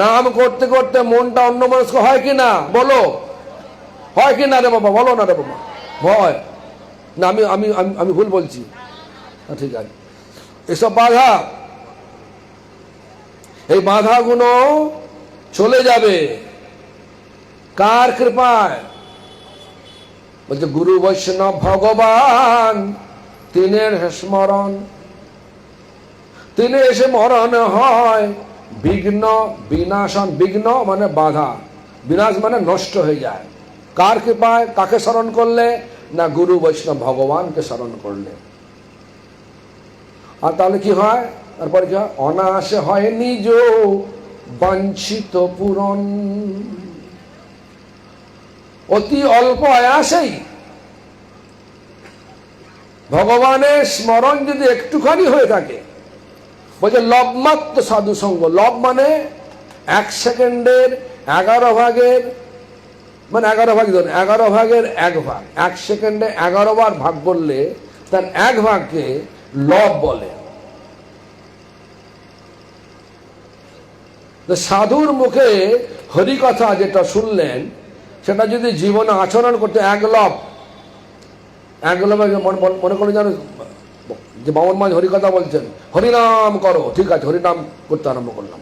নাম করতে করতে মনটা অন্যমনস্ক হয় কিনা, বলো হয় কিনা রে বাবা, বলো না রে বাবা, হয় না? আমি আমি আমি ভুল বলছি? ঠিক আছে, এসব বাধা, এই বাধাগুলো চলে যাবে কার কৃপায়? বলছে গুরু বৈষ্ণব ভগবান তিনের স্মরণ, তিনি এসে মরণ হয় বিঘ্ন বিনাশন। বিঘ্ন মানে বাধা, বিনাশ মানে নষ্ট হয়ে যায়। কার কৃপায়? কাকে স্মরণ করলে? না গুরু বৈষ্ণব ভগবানকে স্মরণ করলে। আর তাহলে কি হয়? তারপরে কি হয়? অনায়াসে হয় নিজ বাঞ্ছিত পূরণ। অতি অল্প আয়াসেই ভগবানের স্মরণ যদি একটুখানি হয়ে থাকে, বলছে লবমাত্র সাধু সঙ্গ। লব মানে 1 সেকেন্ডের 11 ভাগের, মানে 11 ভাগ ধরুন, 11 ভাগের 1 ভাগ। 1 সেকেন্ডে 11 বার ভাগ করলে তার 1 ভাগকে লব বলে। সাধুর মুখে হরিকথা যেটা শুনলেন, সেটা যদি জীবনে আচরণ করতে 1 লব, 1 লবে মনে করে জানো যে বামন মাঝ হরিকথা বলছেন, হরিনাম করো, ঠিক আছে, হরিনাম করতে আরম্ভ করলাম।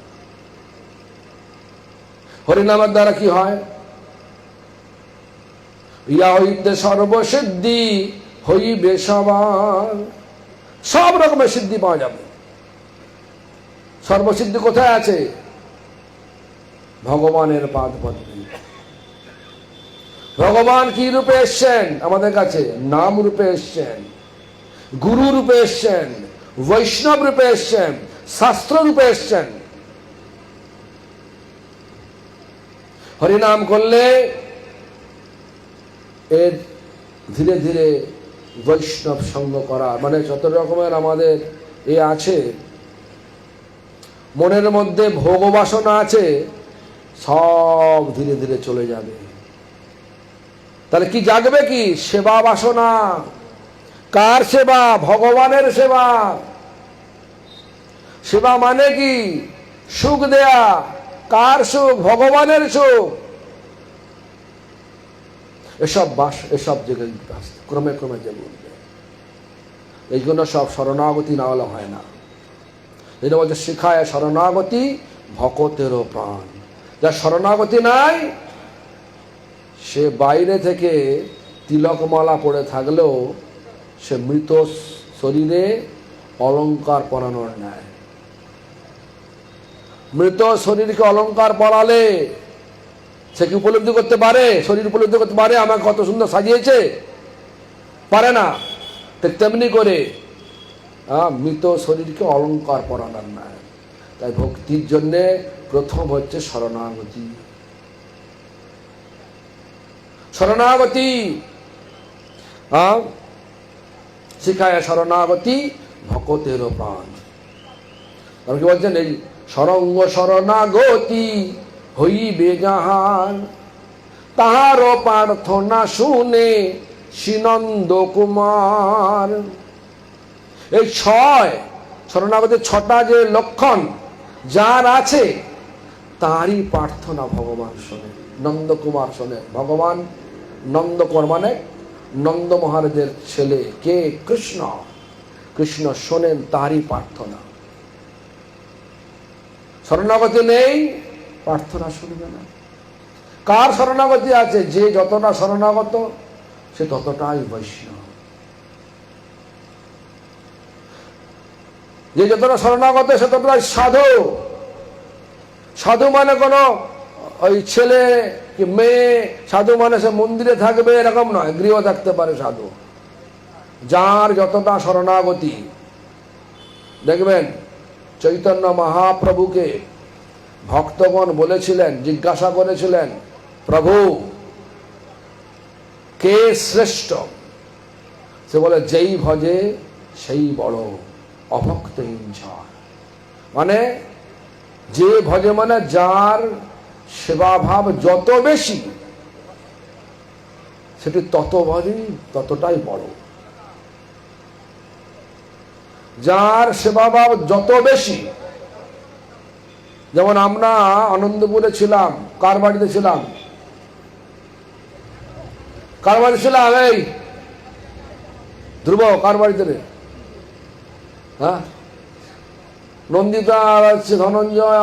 হরিনামের দ্বারা কি হয়? ইয়া হইতে সর্বসিদ্ধি হইবে সবার, সব রকমের সিদ্ধি পাওয়া যাবে। সর্বসিদ্ধি কোথায় আছে? ভগবানের পাদ পদ্মে। ভগবান কি রূপে এসছেন আমাদের কাছে? নাম রূপে এসছেন, গুরু রূপে এসছেন, বৈষ্ণব রূপে এসছেন, শাস্ত্র রূপে এসছেন। হরিনাম করলে এর ধীরে ধীরে বৈষ্ণব সঙ্গ করা, মানে যত রকমের আমাদের এ আছে, মনের মধ্যে ভোগ বাসনা আছে, সব ধীরে ধীরে চলে যাবে। তাহলে কি জাগবে? কি সেবা বাসনা। কার সেবা? ভগবানের সেবা। সেবা মানে কি? সুখ দেয়া। কার সুখ? ভগবানের সুখ। এসব জায়গায় ক্রমে ক্রমে যে বলবে, এইগুলো সব শরণাগতি না হলে হয় না। এটা বলছে শিখায় শরণাগতি ভকতেরও প্রাণ। যার শরণাগতি নাই, সে বাইরে থেকে তিলকমালা পড়ে থাকলেও সে মৃত শরীরে অলংকার পরানোর ন্যায়। মৃত শরীরকে অলংকার পরালে সে কি উপলব্ধি করতে পারে? শরীর উপলব্ধি করতে পারে আমাকে কত সুন্দর সাজিয়েছে? পারে না। ঠিক তেমনি করে মৃত শরীরকে অলংকার পরানোর ন্যায়। তাই ভক্তির জন্যে প্রথম হচ্ছে শরণাগতি। শরণাগতি শিখায় শরণাগতি ভকতেরও প্রাণ। আর কি বলছেন? এই সরঙ্গ শরণাগতি হইবে যাহার, তাহারও প্রার্থনা শুনে শ্রীনন্দ কুমার। এই 6 শরণাগতির 6টা যে লক্ষণ যার আছে, তারই প্রার্থনা ভগবান শোনে, নন্দকুমার শোনে। ভগবান নন্দকুমার মানে নন্দ মহারাজের ছেলে। কে? কৃষ্ণ। কৃষ্ণ শোনেন তারই প্রার্থনা। শরণাগতি নেই, প্রার্থনা শুনবে না। কার শরণাগতি আছে? যে যতটা শরণাগত সে ততটাই বৈষ্ণব। যে যতটা শরণাগত সে ততটাই সাধু। সাধু মানে কোনো ওই ছেলে কি মেয়ে সাধু মানে সে মন্দিরে থাকবে এরকম নয়, গৃহ থাকতে পারে সাধু। যার যতটা শরণাগতি। দেখবেন চৈতন্য মহাপ্রভুকে ভক্তগণ বলেছিলেন, জিজ্ঞাসা করেছিলেন, প্রভু কে শ্রেষ্ঠ? সে বলে যেই ভজে সেই বড়। অভক্ত হিংসার, মানে যে ভজে মানে যার সেবা ভাব যত বেশি সেটি তত ভজে ততটাই বড়। যার সেবা ভাব যত বেশি, যেমন আমরা আনন্দপুরে ছিলাম, কার বাড়িতে ছিলাম? কার বাড়িতে ছিলাম? এই ধ্রুব, কার বাড়িতে রে? হ্যাঁ, নন্দিতা হচ্ছে ধনঞ্জয়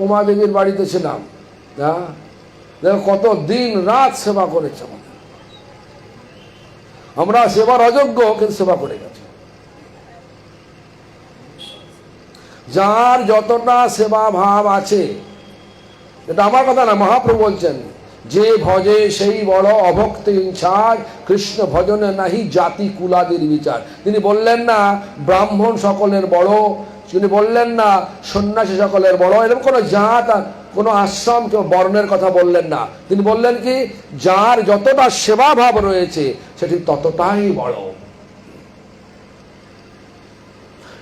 উমা দেবীর বাড়িতে ছিলাম। হ্যাঁ, দেখো কত দিন রাত সেবা করেছে আমাদের। আমরা সেবার অযোগ্য, কিন্তু সেবা করে গেছে। যার যতটা সেবা ভাব আছে, এটা আমার কথা না, মহাপ্রভু বলছেন, যে ভজে সেই বড় অভক্ত হিংসার, কৃষ্ণ ভজনে নাহি জাতি কুলাদির বিচার। তিনি বললেন না ব্রাহ্মণ সকলের বড়, তিনি বললেন না সন্ন্যাসী সকলের বড়, এরকম কোনো জাত কোনো আশ্রম কেউ বর্ণের কথা বললেন না। তিনি বললেন কি, যার যতটা সেবা ভাব রয়েছে সেটি ততটাই বড়।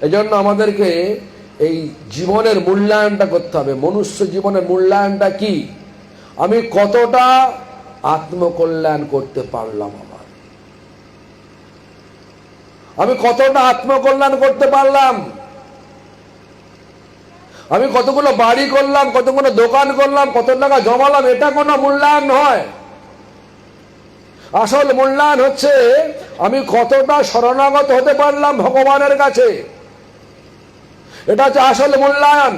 এজন্য আমাদেরকে এই জীবনের মূল্যায়নটা করতে হবে। মনুষ্য জীবনের মূল্যায়নটা কি? আমি কতটা আত্মকল্যাণ করতে পারলাম, আমি কতটা আত্মকল্যাণ করতে পারলাম, আমি কতগুলো বাড়ি করলাম, কতগুলো দোকান করলাম, কত টাকা জমালাম, এটা কোনো মূল্যায়ন নয়। আসল মূল্যায়ন হচ্ছে আমি কতটা শরণাগত হতে পারলাম ভগবানের কাছে, এটা হচ্ছে আসল মূল্যায়ন।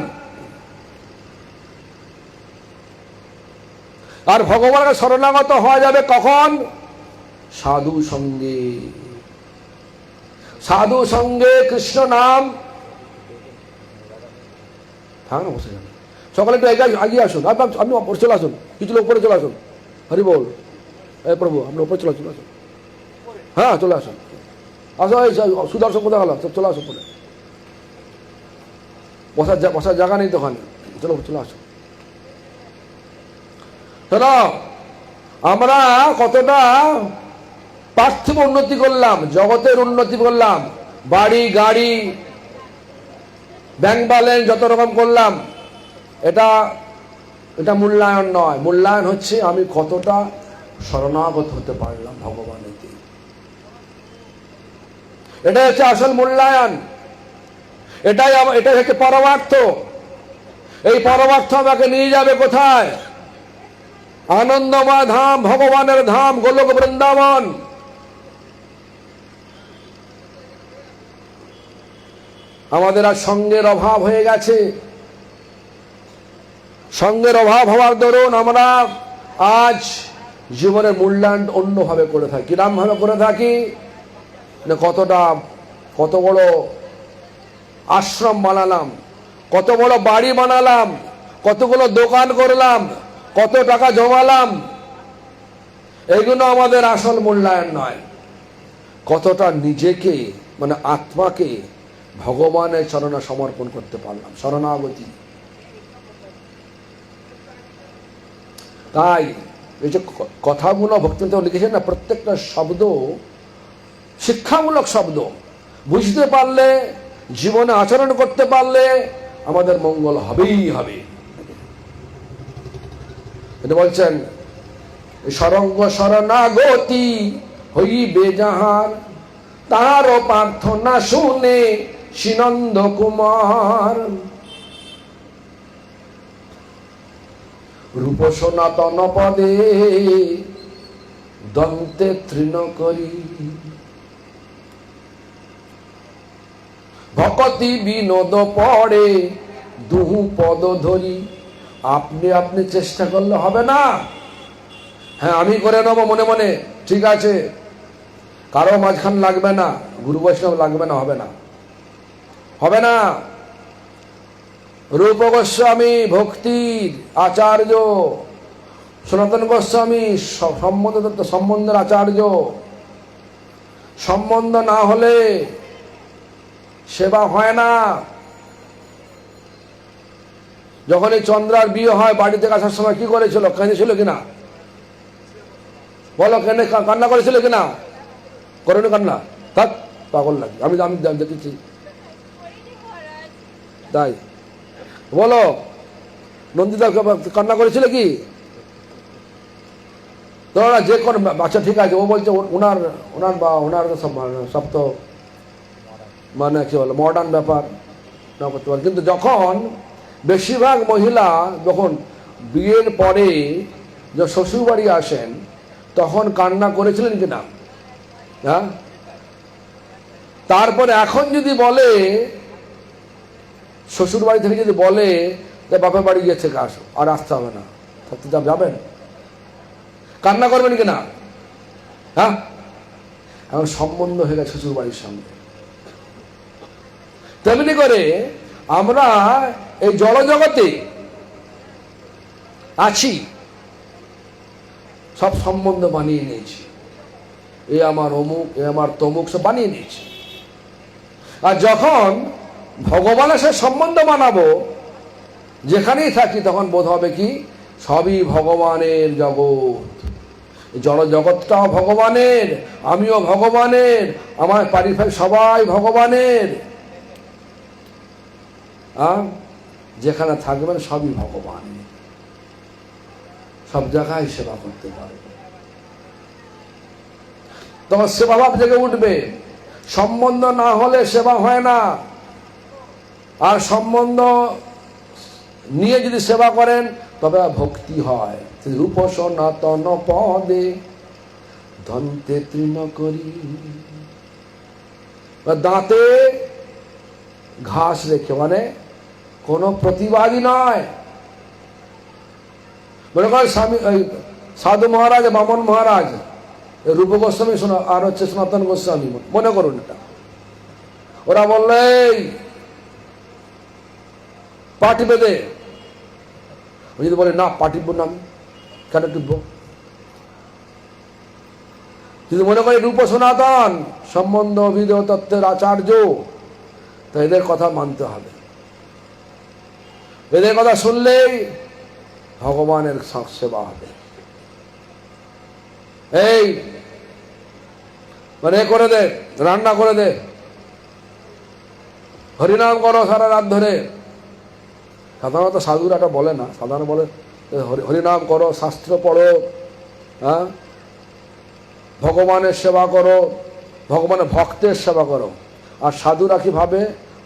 আর ভগবানের শরণাগত হওয়া যাবে কখন? সাধু সঙ্গে। সাধু সঙ্গে কৃষ্ণ নাম। থাক না, বসে যান, সকালে একটু এগিয়ে আসুন, আপনি উপরে চলে আসুন, কিছু লোক উপরে চলে আসুন। হরি বল, এই প্রভু আমরা উপরে চলে আসুন, হ্যাঁ চলে আসুন, আসো। এই সুদর্শন কোথায় গেল? চলে আসুন উপরে, বসার জায়গা নেই তো ওখানে, চলো চলে আসো। চলো, আমরা কতটা পার্থিব উন্নতি করলাম, জগতের উন্নতি করলাম, বাড়ি গাড়ি ব্যাংক ব্যালেন্স যত রকম করলাম, এটা এটা মূল্যায়ন নয়। মূল্যায়ন হচ্ছে আমি কতটা শরণাগত হতে পারলাম ভগবানের দিকে, এটাই হচ্ছে আসল মূল্যায়ন। এটাই হচ্ছে পরমার্থ। এই পরমার্থ আমাকে নিয়ে যাবে কোথায়? আনন্দময় ধাম, ভগবানের ধাম, গোলক বৃন্দাবন। আমাদের আর সঙ্গের অভাব হয়ে গেছে। সঙ্গের অভাব হওয়ার দরুন আমরা আজ জীবনের মূল্যায়ন অন্যভাবে করে থাকি। কিরম ভাবে করে থাকি? না কত বড় আশ্রম বানালাম, কত বড় বাড়ি বানালাম, কতগুলো দোকান করলাম, কত টাকা জমালাম, এগুলো আমাদের আসল মূল্যায়ন নয়। কতটা নিজেকে মানে আত্মাকে ভগবানের চরণে সমর্পণ করতে পারলাম, শরণাগতি। তাই এই যে কথাগুলো ভক্তিতে লিখেছেন না, প্রত্যেকটা শব্দ শিক্ষামূলক শব্দ। বুঝতে পারলে, জীবনে আচরণ করতে পারলে আমাদের মঙ্গল হবেই হবে। এটা বলছেন, সরঙ্গ শরণাগতি হইবে যাহার, তাহারও প্রার্থনা শুনে শ্রীনন্দ কুমার। রূপ সনাতন পদে দন্তে তৃণ করি, ভকতি বিনোদ পড়ে দুহু পদ ধরি। আপনি আপনি চেষ্টা করলে হবে না। হ্যাঁ আমি করে নেবো মনে মনে, ঠিক আছে, কারো মাঝখান লাগবে না, গুরু বৈষ্ণব লাগবে না, হবে না, হবে না। রূপ গোস্বামী ভক্তির আচার্য, সনাতন গোস্বামী সম্বন্ধের আচার্য। সম্বন্ধ না হলে সেবা হয় না। যখন এই চন্দ্রার বিয়ে হয়, বাড়ি থেকে আসার সময় কি করেছিল? কেঁদেছিল কিনা বলো? কান্না করেছিল কিনা? করেনি কান্না? থাক, পাগল লাগে। আমি দেখেছি তাই বলো, নন্দিতা কান্না করেছিল কি? ধরো যে কোনো বাচ্চা ঠিক আছে, ও বলছে ওনার ওনার বা ওনার সব তো মানে কি বলো মডার্ন ব্যাপার না করতে পারে। কিন্তু যখন বেশিরভাগ মহিলা যখন বিয়ের পরে যখন শ্বশুর বাড়ি আসেন তখন কান্না করেছিলেন কি না? হ্যাঁ, তারপরে এখন যদি বলে শ্বশুর বাড়ি থেকে যদি বলে যে বাপের বাড়ি গিয়েছে আসো আর আসতে হবে না, থাকতে যাবেন? কান্না করবেন কিনা? হ্যাঁ, এখন সম্বন্ধ হয়ে গেছে শ্বশুর বাড়ির সঙ্গে। তেমনি করে আমরা এই জড়জগতে আছি, সব সম্বন্ধ বানিয়ে নিয়েছি, এ আমার অমুক, এ আমার তমুক, সব বানিয়ে নিয়েছি। আর যখন ভগবানের সাথে সম্বন্ধ বানাবো, যেখানেই থাকি, তখন বোধ হবে কি সবই ভগবানের জগৎ, জড় জগৎটাও ভগবানের, আমিও ভগবানের, আমার পারিবারিক সবাই ভগবানের। যেখানে থাকবেন সবই ভগবান, সব জায়গায় সেবা করতে পারবে, তখন সেবাভাব জেগে উঠবে। সম্বন্ধ না হলে সেবা হয় না, আর সম্বন্ধ নিয়ে যদি সেবা করেন তবে ভক্তি হয়। রূপ সনাতন পদে দন্তে তৃণ করি, দাঁতে ঘাস রেখে, মানে কোনো প্রতিবাদী নয়। মনে করেন স্বামী সাধু মহারাজ, বামন মহারাজ, রূপ গোস্বামী আর হচ্ছে সনাতন গোস্বামী, মনে করুন এটা, ওরা বললে পা টিপে দে, যদি বলে না পা টিপবো না, আমি কেন টিপবো? যদি মনে করি রূপ সনাতন সম্বন্ধ অভিধ তত্ত্বের আচার্য, তো এদের কথা মানতে হবে। এদের কথা শুনলেই ভগবানের সেবা হবে। এই মানে করে দে, রান্না করে দে, হরিনাম করো সারা রাত ধরে। সাধারণত সাধুরা এটা বলে না, সাধারণ বলে হরিনাম করো, শাস্ত্র পড়ো, হ্যাঁ, ভগবানের সেবা করো, ভগবানের ভক্তের সেবা করো। আর সাধুরা কি ভাবে?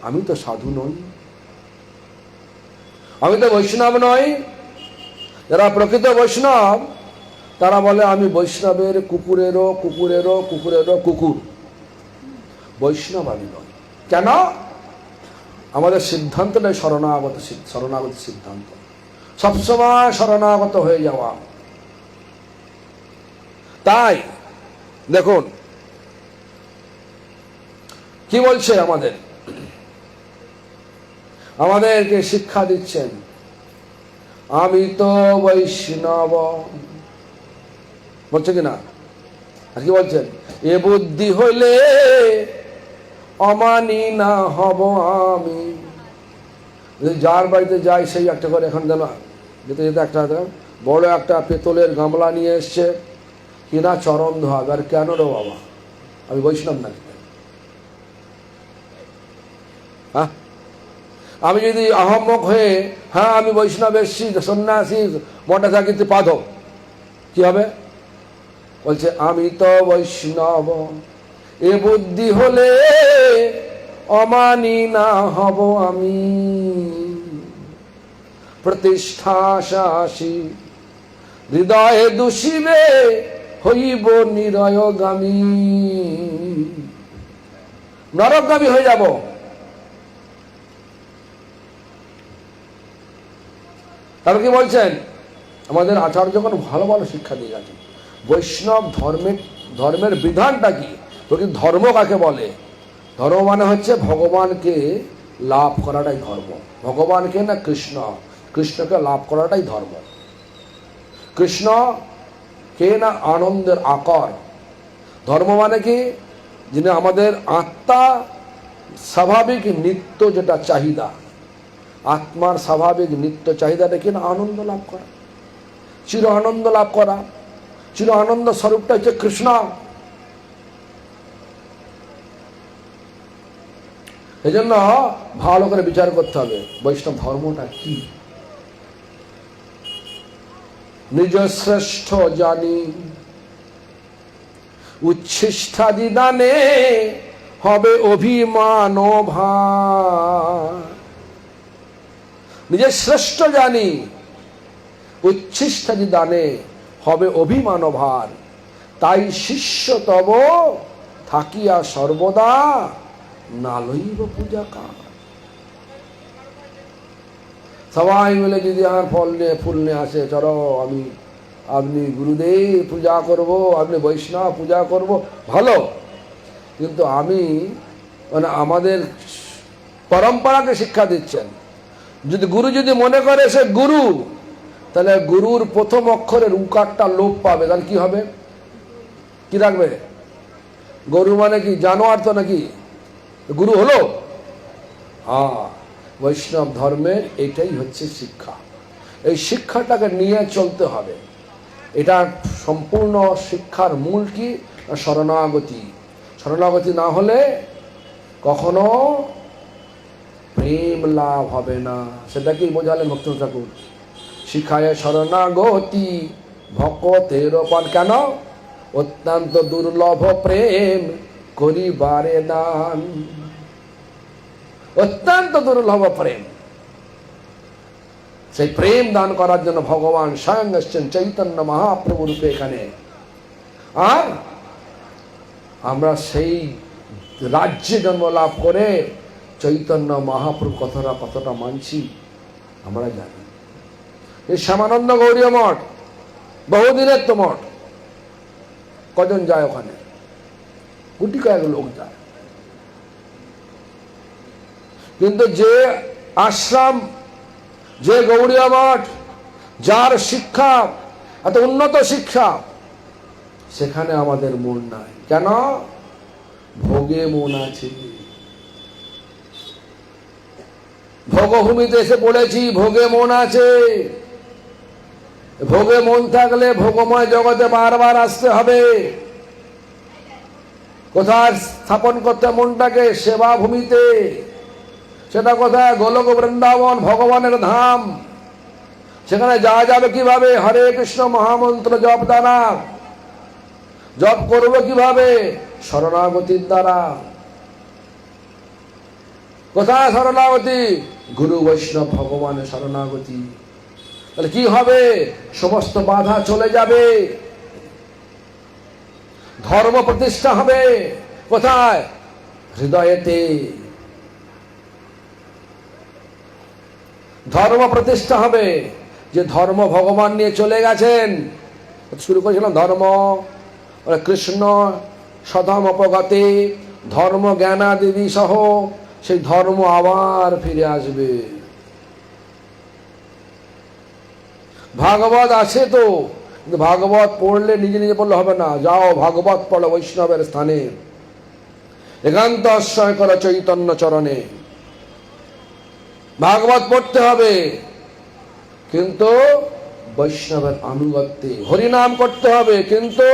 আমি তো সাধু নই, আমি তো বৈষ্ণব নই। যারা প্রকৃত বৈষ্ণব তারা বলে আমি বৈষ্ণবের কুকুরেরও কুকুরেরও কুকুরেরও কুকুর, বৈষ্ণব আমি নই। কেন? আমাদের সিদ্ধান্তটাই শরণাগত সিদ্ধান্ত, সবসময় শরণাগত হয়ে যাওয়া। তাই দেখুন কি বলছে, আমাদেরকে শিক্ষা দিচ্ছেন, আমি তো বৈষ্ণব, বলছে কিনা? আর কি বলছেন? এ বুদ্ধি হইলে অমানি না হব আমি। যার বাড়িতে যাই সেই একটা করে, এখন যেন যেতে যেতে একটা বড় একটা পেতলের গামলা নিয়ে এসছে, কিনা চরণ ধোয়াবে। আর কেন রে বাবা, আমি বৈষ্ণব নাকি? হ্যাঁ, আমি যদি আহম্মক হয়ে হ্যাঁ আমি বৈষ্ণব এসছি, সন্ন্যাসী, মঠে থাকিতে পাধো, কি হবে? বলছে আমি তো বৈষ্ণব, এ বুদ্ধি হলে অমানি না হব আমি। প্রতিষ্ঠা শাসী হৃদয়ে দূষিবে, হইব নিরয়গামী, নরকগামী হয়ে যাব। তারপর কি বলছেন? আমাদের আচার্য যখন ভালো ভালো শিক্ষা দিয়ে গেছেন, বৈষ্ণব ধর্মের বিধানটা কি, প্রকৃত ধর্ম কাকে বলে? ধর্ম মানে হচ্ছে ভগবানকে লাভ করাটাই ধর্ম। ভগবানকে না কৃষ্ণকে লাভ করাটাই ধর্ম। কৃষ্ণ কে না আনন্দের আকার। ধর্ম মানে কি? যিনি আমাদের আত্মা স্বাভাবিক নিত্য যেটা চাহিদা, আত্মার স্বাভাবিক নিত্য চাহিদাটা কি না আনন্দ লাভ করা, চির আনন্দ লাভ করা। চির আনন্দ স্বরূপটা হচ্ছে কৃষ্ণ। এই জন্য ভালো করে বিচার করতে হবে বৈষ্ণব ধর্মটা কি। নিজ শ্রেষ্ঠ জানি উচ্ছিষ্টাদি দানে হবে অভিমান ভার। নিজের শ্রেষ্ঠ জানি উচ্ছিষ্টাদি দানে হবে অভিমান ভার। তাই শিষ্য তব থাকিয়া সর্বদা না লইব পূজা কার। সবাই মিলে যদি আমার ফল নিয়ে ফুল নিয়ে আসে, চলো আপনি গুরুদেব পূজা করব, আপনি বৈষ্ণব পূজা করব, ভালো, কিন্তু আমি আমাদের পরম্পরাকে শিক্ষা দিচ্ছেন। গুরু যদি মনে করে সে গুরু, তাহলে গুরুর প্রথম অক্ষরের উকারটা লোপ পাবে, তাহলে কি হবে? কি রাখবে? গরু মানে কি জানোয়ার তো নাকি? গুরু হলো? বৈষ্ণব ধর্মের এটাই হচ্ছে শিক্ষা। এই শিক্ষাটাকে নিয়ে চলতে হবে। এটা সম্পূর্ণ শিক্ষার মূল কি? শরণাগতি। শরণাগতি না হলে কখনো প্রেম লাভ হবে না। সেটাকেই বোঝালেন ভক্তি ঠাকুর। শিখায় শরণাগতি ভকতের পান। কেন? অত্যন্ত দুর্লভ প্রেম করিবারে দান। অত্যন্ত দুর্লভ প্রেম, সেই প্রেম দান করার জন্য ভগবান স্বয়ং এসছেন চৈতন্য মহাপ্রভু রূপে এখানে। আর আমরা সেই রাজ্যে জন্ম লাভ করে চৈতন্য মহাপ্রভু কতটা মানছি আমরা জানি। এই শ্যামানন্দ গৌরীয় মঠ বহুদিনের তো মঠ, কজন যায় ওখানে? গুটি কয়েক লোক যায়। কিন্তু যে আশ্রম, যে গৌরীয় মঠ, যার শিক্ষা এত উন্নত শিক্ষা, সেখানে আমাদের মন নাই। কেন? ভোগে মন আছে। ভোগভূমিতে এসে পড়েছি, ভোগে মন আছে। ভোগে মন থাকলে ভোগময় জগতে বারবার আসতে হবে। কোথায় স্থাপন করতে মনটাকে? সেবা ভূমিতে। সেটা কোথায়? গোলক বৃন্দাবন, ভগবানের ধাম। সেখানে যাওয়া যাবে কিভাবে? হরে কৃষ্ণ মহামন্ত্র জপ দ্বারা। জপ করবো কিভাবে? শরণাগতির দ্বারা। কোথায় শরণাগতি? গুরু বৈষ্ণব ভগবানের শরণাগতি। তাহলে কি হবে? সমস্ত বাধা চলে যাবে, ধর্ম প্রতিষ্ঠা হবে। কোথায়? হৃদয়েতে। ধর্ম প্রতিষ্ঠা হবে। যে ধর্ম ভগবান নিয়ে চলে গেছেন, শুরু করেছিলাম ধর্ম, কৃষ্ণ সধম অপগতে, ধর্ম জ্ঞানাদি সহ সেই ধর্ম আবার ফিরে আসবে। ভাগবত আছে তো, কিন্তু ভাগবত পড়লে নিজে নিজে পড়লে হবে না। যাও ভাগবত পড়ো বৈষ্ণবের স্থানে, একান্ত আশ্রয় করো চৈতন্য চরণে। ভাগবত পড়তে হবে, কিন্তু বৈষ্ণবের আনুগত্যে। হরিনাম করতে হবে, কিন্তু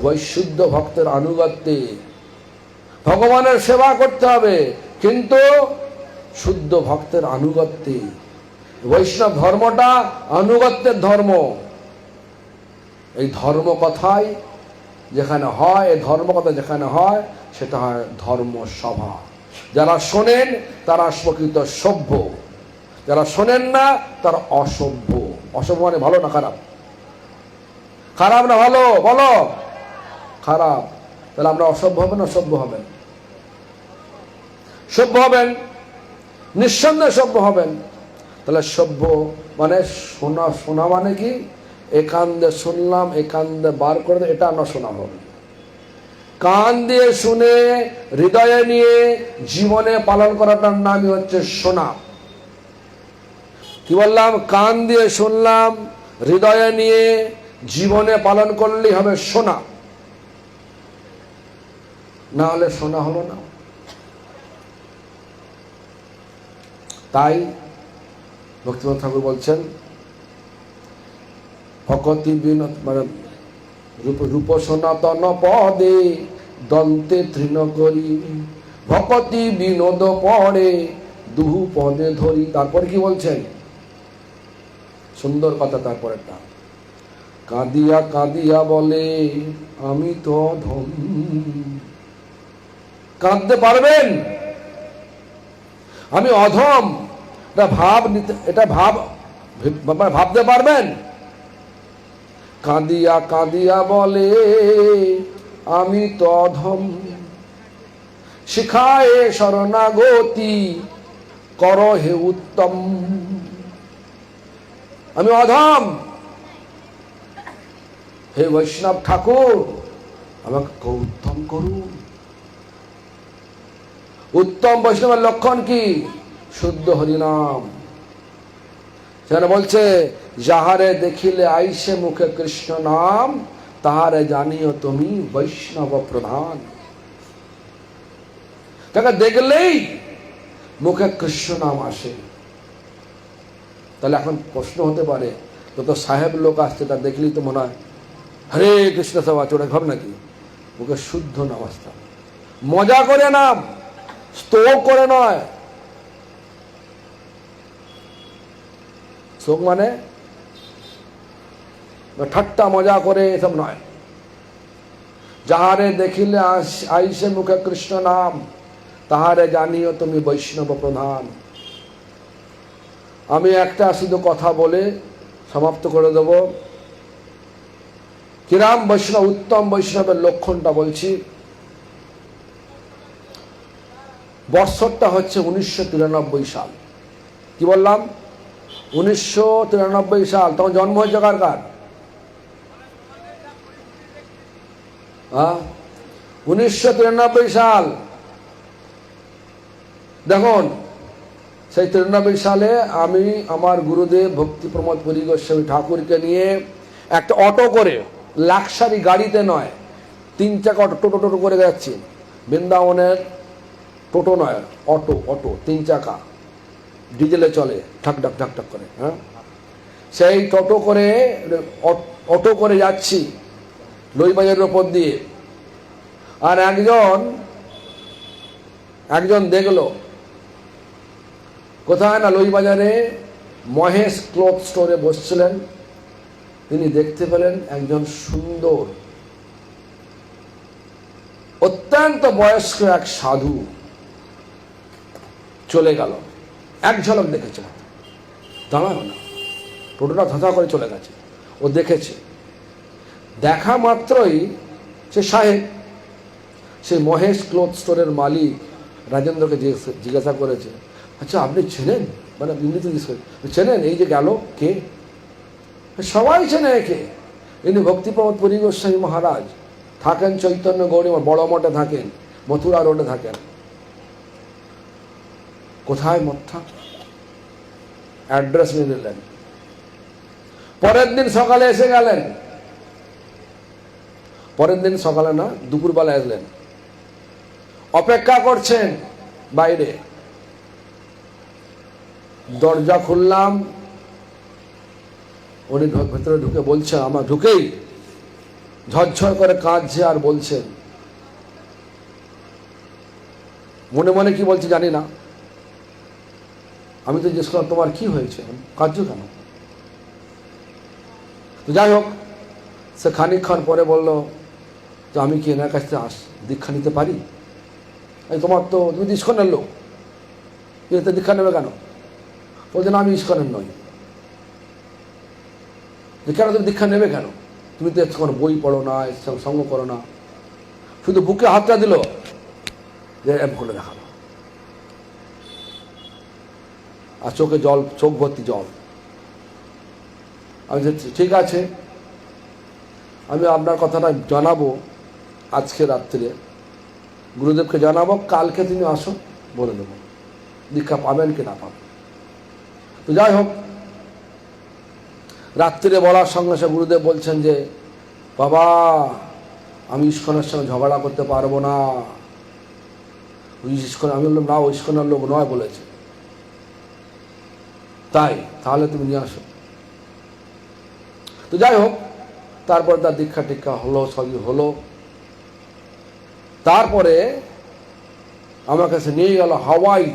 বৈশুদ্ধ ভক্তের আনুগত্যে। ভগবানের সেবা করতে হবে, কিন্তু শুদ্ধ ভক্তের আনুগত্যে। বৈষ্ণব ধর্মটা আনুগত্যের ধর্ম। এই ধর্ম কথাই যেখানে হয়, এই ধর্ম কথা যেখানে হয়, সেটা হয় ধর্ম সভা। যারা শোনেন তারা প্রকৃত সভ্য, যারা শোনেন না তারা অসভ্য। অসভ্য মানে ভালো না খারাপ? খারাপ না ভালো? বলো। খারাপ। তাহলে আমরা অসভ্য হবেন না সভ্য হবেন? সভ্য হবেন, নিঃসন্দেহে সভ্য হবেন। তাহলে সভ্য মানে শোনা। শোনা মানে কি? একান দিয়ে শুনলাম, একান দিয়ে বার করে, এটা না শোনা হবে। কান দিয়ে শুনে হৃদয়ে নিয়ে জীবনে পালন করাটার নামই হচ্ছে শোনা। কি বললাম? কান দিয়ে শুনলাম, হৃদয়ে নিয়ে জীবনে পালন করলেই হবে শোনা, না হলে শোনা হলো না। তাই ভক্তিনাথ ঠাকুর বলছেন, ভকতি বিনোদ মানে রূপ সনাতন পদে দন্তে তৃণ করি, ভকতি বিনোদ পড়ে দুহু পদে ধরি। তারপর কি বলছেন, সুন্দর কথা তারপরেরটা, কাঁদিয়া কাঁদিয়া বলে আমি তো অধম। কাঁদতে পারবেন? আমি অধম, এটা ভাব নিতে, এটা ভাবতে পারবেন? কাঁদিয়া কাঁদিয়া বলে আমি তো অধম, শিখায়ে শরণাগতি কর হে উত্তম। আমি অধম, হে বৈষ্ণব ঠাকুর আমাকে উত্তম করুন। উত্তম বৈষ্ণবের লক্ষণ কি? শুদ্ধ হরিনাম। সেখানে বলছে, যাহারে দেখিলে আইসে মুখে কৃষ্ণ নাম, তাহারে জানিও তুমি বৈষ্ণব প্রধান। তাকে দেখলেই মুখে কৃষ্ণ নাম আসে। তাহলে এখন প্রশ্ন হতে পারে, তো সাহেব লোক আসছে, তা দেখলেই তো মনে হয় হরে কৃষ্ণ সব আছে, ওটা ভাব নাকি? মুখে শুদ্ধ নাম আসতাম, মজা করে নাম, স্তোক করে নয়। শোক মানে ঠাট্টা মজা করে এসব নয়। যাহারে দেখিলে আইসে মুখে কৃষ্ণ নাম, তাহারে জানিও তুমি বৈষ্ণব প্রধান। আমি একটা শুধু কথা বলে সমাপ্ত করে দেব। কিরাম বৈষ্ণব, উত্তম বৈষ্ণবের লক্ষণটা বলছি। বৎসরটা হচ্ছে 1993 সাল। কি বললাম? 1993 সাল। তখন জন্ম হয়েছে কার কার? 1993 সাল। দেখুন, সেই 93 সালে আমি আমার গুরুদেব ভক্তি প্রমোদ পুরী গোস্বামী ঠাকুরকে নিয়ে একটা অটো করে, লাক্সারি গাড়িতে নয়, 3 চাকা অটো, টোটো করে যাচ্ছি বৃন্দাবনের। টোটো নয়, অটো, 3 চাকা, ডিজেলে চলে, ঠাক ঠাক ঠাক ঠাক করে। হ্যাঁ, সেই অটো করে যাচ্ছি লইবাজারের ওপর দিয়ে। আর একজন দেখলো, কোথায় না লইবাজারে মহেশ ক্লথ স্টোরে বসছিলেন। তিনি দেখতে পেলেন একজন সুন্দর, অত্যন্ত বয়স্ক এক সাধু চলে গেল। এক ঝলক দেখেছে, দাঁড়ানো না, টোটোটা ধাঁধা করে চলে গেছে। ও দেখেছে, দেখা মাত্রই সে সাহেব, সেই মহেশ ক্লথ স্টোরের মালিক রাজেন্দ্রকে জিজ্ঞাসা করেছে, আচ্ছা আপনি চেনেন? মানে ইংরেজি চেনেন? এই যে গেল কে? সবাই চেনে একে, ইনি ভক্তিপ্রমোদ পুরী গোস্বামী মহারাজ, থাকেন চৈতন্য গৌরী বড় মঠে থাকেন, মথুরা রোডে থাকেন। কোথায় মঠটা? অ্যাড্রেস নিয়ে নিলেন। পরের দিন সকালে এসে গেলেন। পরের দিন সকালে না, দুপুরবেলা এলেন। অপেক্ষা করছেন বাইরে। দরজা খুললাম, উনি ভেতরে ঢুকে বলছেন, আমার ঢুকেই ঝরঝর করে কাঁদছে আর বলছেন, মনে মনে কি বলছে জানি না। আমি তো জিজ্ঞেস করলাম, তোমার কি হয়েছে, কাঁদছো কেন? তো যাই হোক, সে খানিকক্ষণ পরে বললো, তো আমি কি এনার কাছ থেকে দীক্ষা নিতে পারি? তোমার তো, তুমি তো ইস্কনের লোক, এতে দীক্ষা নেবে কেন? বলছে না, আমি ইস্কনের নই। কেন তুমি দীক্ষা নেবে কেন? তুমি তো কোনো বই পড়ো না, সঙ্গ করো না। শুধু বুকে হাতটা দিল, যে এম করে দেখালো, আর চোখে জল, চোখ ভর্তি জল। আমি ঠিক আছে, আমি আপনার কথাটা জানাবো আজকে রাত্রে, গুরুদেবকে জানাবো, কালকে তুমি আসো, বলে দেবো দীক্ষা পাবেন কি না পাবেন। তো যাই হোক, রাত্রিরে বলার সঙ্গে সঙ্গে গুরুদেব বলছেন যে, বাবা আমি ইস্কনের সঙ্গে ঝগড়া করতে পারবো না। আমি বললাম, না, ও ইস্কনের লোক নয় বলেছে। তাই? তাহলে তুমি নিয়ে আসো। তো যাই হোক, তারপর তার দীক্ষা টিক্ষা হলো, সবই হলো। তারপরে আমার কাছে নিয়ে গেল হাওয়াই।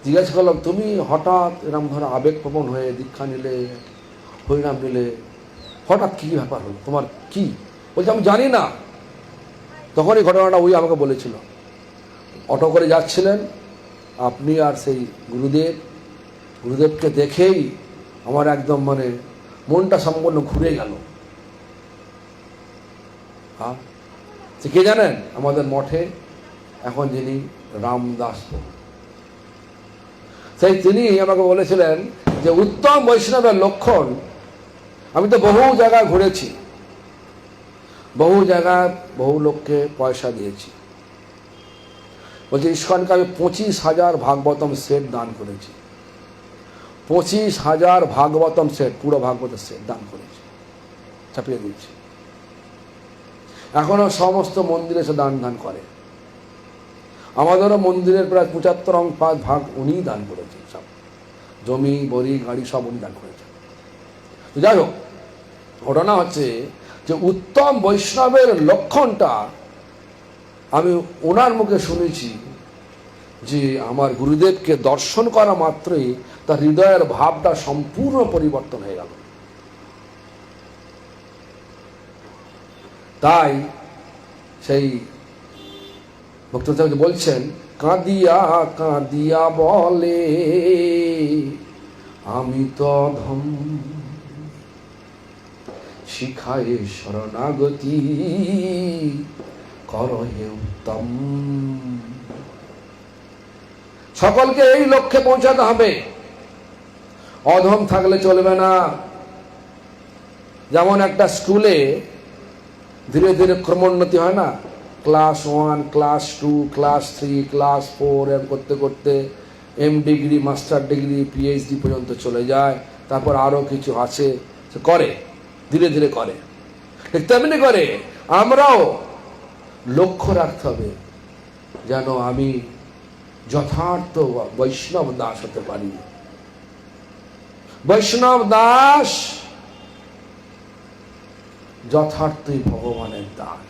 জিজ্ঞাসা করলাম, তুমি হঠাৎ এরকম ধরো আবেগপ্রবণ হয়ে দীক্ষা নিলে, হরিনাম নিলে, হঠাৎ কী ব্যাপার হলো, তোমার কি? বলছে আমি জানি না। তখনই ঘটনাটা ওই আমাকে বলেছিল। অটো করে যাচ্ছিলেন আপনি আর সেই গুরুদেবকে দেখেই আমার একদম মানে মনটা সম্পূর্ণ ঘুরে গেল। হ্যাঁ, কে জানেন? আমাদের মঠে এখন যিনি রামদাস, সেই তিনি আমাকে বলেছিলেন যে উত্তম বৈষ্ণবের লক্ষণ, আমি তো বহু জায়গায় ঘুরেছি, বহু জায়গায় বহু লোককে পয়সা দিয়েছি। বলছি ইস্কনকে আমি 25,000 ভাগবতম সেট দান করেছি। 25,000 ভাগবতম সেট, পুরো ভাগবতের সেট দান করেছি, ছাপিয়ে দিয়েছি। এখনো সমস্ত মন্দিরে সে দান করে। আমাদেরও মন্দিরের প্রায় 75 ভাগ উনিই দান করেছেন। সব জমি, বড়ি, গাড়ি সব উনি দান করেছেন। তো যাই হোক, ঘটনা হচ্ছে যে উত্তম বৈষ্ণবের লক্ষণটা আমি ওনার মুখে শুনেছি যে আমার গুরুদেবকে দর্শন করা মাত্রই তার হৃদয়ের ভাবটা সম্পূর্ণ পরিবর্তন হয়ে গেল। তাই সেই ভক্ত বলছেন, কাঁদিয়া কাঁদিয়া বলে আমি তো ধম, শিখায়ে শরণাগতি করহে উত্তম। সকলকে এই লক্ষ্যে পৌঁছাতে হবে, অধম থাকলে চলবে না। যেমন একটা স্কুলে ধীরে ধীরে ক্রমোন্নতি হয় না, class 1, class 2, class 3, class 4 M করতে করতে M degree, master degree, PhD পর্যন্ত চলে যায়। তারপর আরও কিছু আছে সে করে, ধীরে ধীরে করে। ঠিক তেমনি করে আমরাও লক্ষ্য রাখতে হবে যেন আমি যথার্থ বৈষ্ণব দাস হতে পারি। বৈষ্ণব দাস যথার্থই ভগবানের দাস।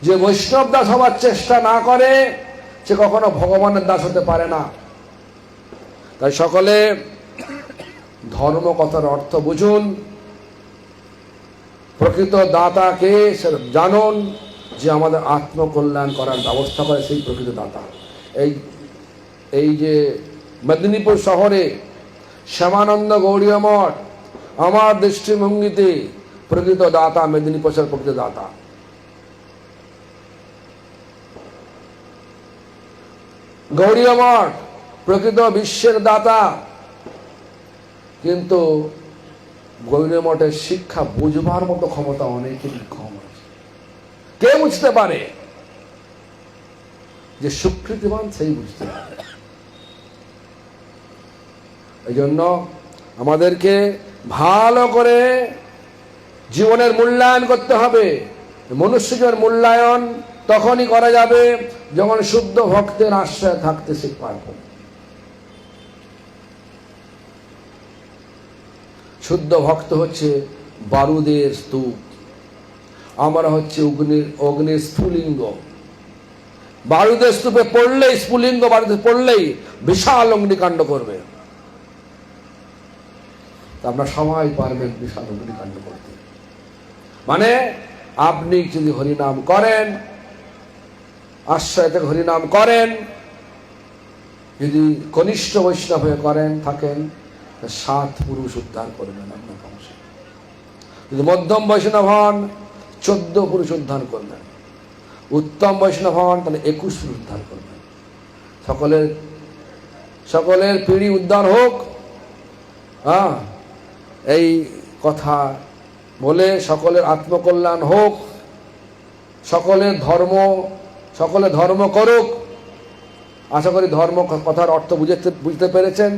যে বৈষ্ণব দাস হওয়ার চেষ্টা না করে সে কখনো ভগবানের দাস হতে পারে না। তাই সকলে ধর্ম কথার অর্থ বুঝুন, প্রকৃত দাতাকে জানুন, যে আমাদের আত্মকল্যাণ করার ব্যবস্থা করে সেই প্রকৃত দাতা। এই যে মেদিনীপুর শহরে শ্যামানন্দ গৌড়ীয় মঠ, আমার দৃষ্টিভঙ্গিতে প্রকৃত দাতা মেদিনীপুর প্রকৃত দাতা। গৌড়ীয় মঠ প্রকৃত বিশ্বের দাতা, কিন্তু গৌড়ীয় মঠের শিক্ষা বুঝবার মতো ক্ষমতা অনেকেরই কম আছে। কে বুঝতে পারে? যে স্বীকৃতিবান সেই বুঝতে পারে। এই জন্য আমাদেরকে ভালো করে জীবনের মূল্যায়ন করতে হবে। মনুষ্য জীবনের মূল্যায়ন তখনই করা যাবে যখন শুদ্ধ ভক্তের আশ্রয় থাকতে শিখতে পারব। শুদ্ধ ভক্ত হচ্ছে বারুদের স্তূপ, আমরা হচ্ছে অগ্নির স্ফুলিঙ্গ। বারুদের স্তূপে পড়লেই, স্ফুলিঙ্গ বারুদে পড়লেই বিশাল অগ্নিকাণ্ড করবে। আপনারা সবাই পারবেন বিশাল অগ্নিকাণ্ড করতে। মানে আপনি যদি হরিনাম করেন, আশ্রয় থেকে হরিনাম করেন, যদি কনিষ্ঠ বৈষ্ণব হয়ে করেন থাকেন, 7 পুরুষ উদ্ধার করবেন আপনার বংশে। যদি মধ্যম বৈষ্ণব হন 14 পুরুষ উদ্ধার করবেন, উত্তম বৈষ্ণব হন তাহলে 21 পুরুষ উদ্ধার করবেন। সকলের পিঢ়ি উদ্ধার হোক, এই কথা বলে সকলের আত্মকল্যাণ হোক, সকলে ধর্ম করুক। আশা করি ধর্ম কথার অর্থ বুঝতে পেরেছেন।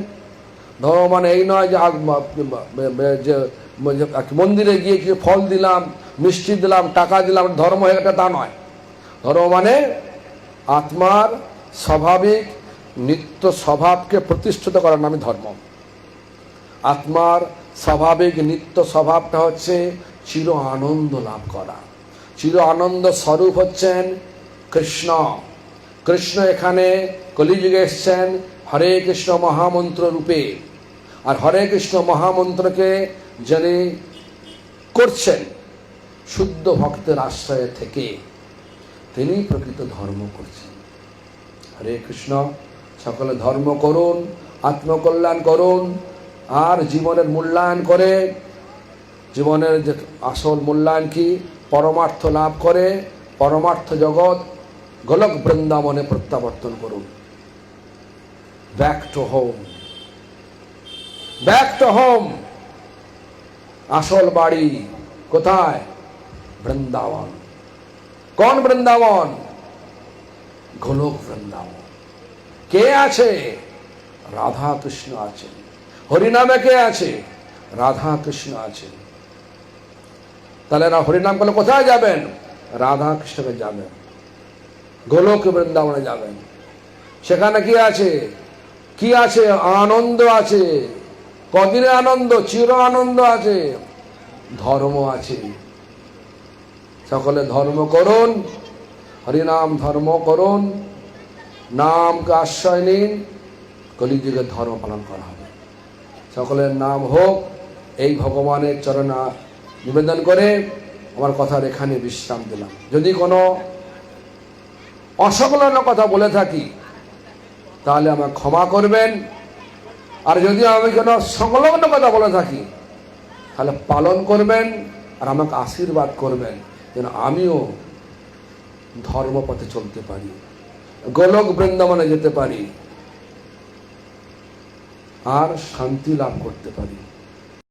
ধর্ম মানে এই নয় যে মন্দিরে গিয়ে কিছু ফল দিলাম, মিষ্টি দিলাম, টাকা দিলাম, ধর্ম হয়ে গেছে, তা নয়। ধর্ম মানে আত্মার স্বাভাবিক নিত্য স্বভাবকে প্রতিষ্ঠিত করার নামই ধর্ম। আত্মার স্বাভাবিক নিত্য স্বভাবটা হচ্ছে চির আনন্দ লাভ করা। চির আনন্দ স্বরূপ হচ্ছেন কৃষ্ণ। কৃষ্ণ এখানে কলিযুগে এসছেন হরে কৃষ্ণ মহামন্ত্র রূপে। আর হরে কৃষ্ণ মহামন্ত্রকে যিনি করছেন শুদ্ধ ভক্তের আশ্রয়ে থেকে, তিনি প্রকৃত ধর্ম করছেন। হরে কৃষ্ণ। সকলে ধর্ম করুন, আত্মকল্যাণ করুন, আর জীবনের মূল্যায়ন করে, জীবনের যে আসল মূল্যায়ন কি, পরমার্থ লাভ করে পরমার্থ জগৎ গোলক বৃন্দাবনে প্রত্যাবর্তন করুন। Back to home, back to home. আসল বাড়ি কোথায়? বৃন্দাবন। কোন বৃন্দাবন? গোলক বৃন্দাবন। কে আছে? রাধা কৃষ্ণ আছেন। হরিনামে কে আছে? রাধা কৃষ্ণ আছেন। তাহলে হরিনাম করলে কোথায় যাবেন? রাধা কৃষ্ণকে যাবেন, গোলক বৃন্দাবনে যাবেন। সেখানে কি আছে? কি আছে? আনন্দ আছে। কদিনের আনন্দ? চির আনন্দ আছে, ধর্ম আছে। সকলে ধর্ম করুন, হরিনাম ধর্ম করুন, নামকে আশ্রয় নিন, কলিযুগের ধর্ম পালন করা হবে। সকলের নাম হোক, এই ভগবানের চরণে নিবেদন করে আমার কথার এখানে বিশ্রাম দিলাম। যদি কোনো অসংলগ্ন কথা বলে থাকি তাহলে আমাকে ক্ষমা করবেন, আর যদি আমি কোনো সংলগ্ন কথা বলে থাকি তাহলে পালন করবেন, আর আমাকে আশীর্বাদ করবেন যেন আমিও ধর্মপথে চলতে পারি, গোলক বৃন্দাবনে যেতে পারি, আর শান্তি লাভ করতে পারি।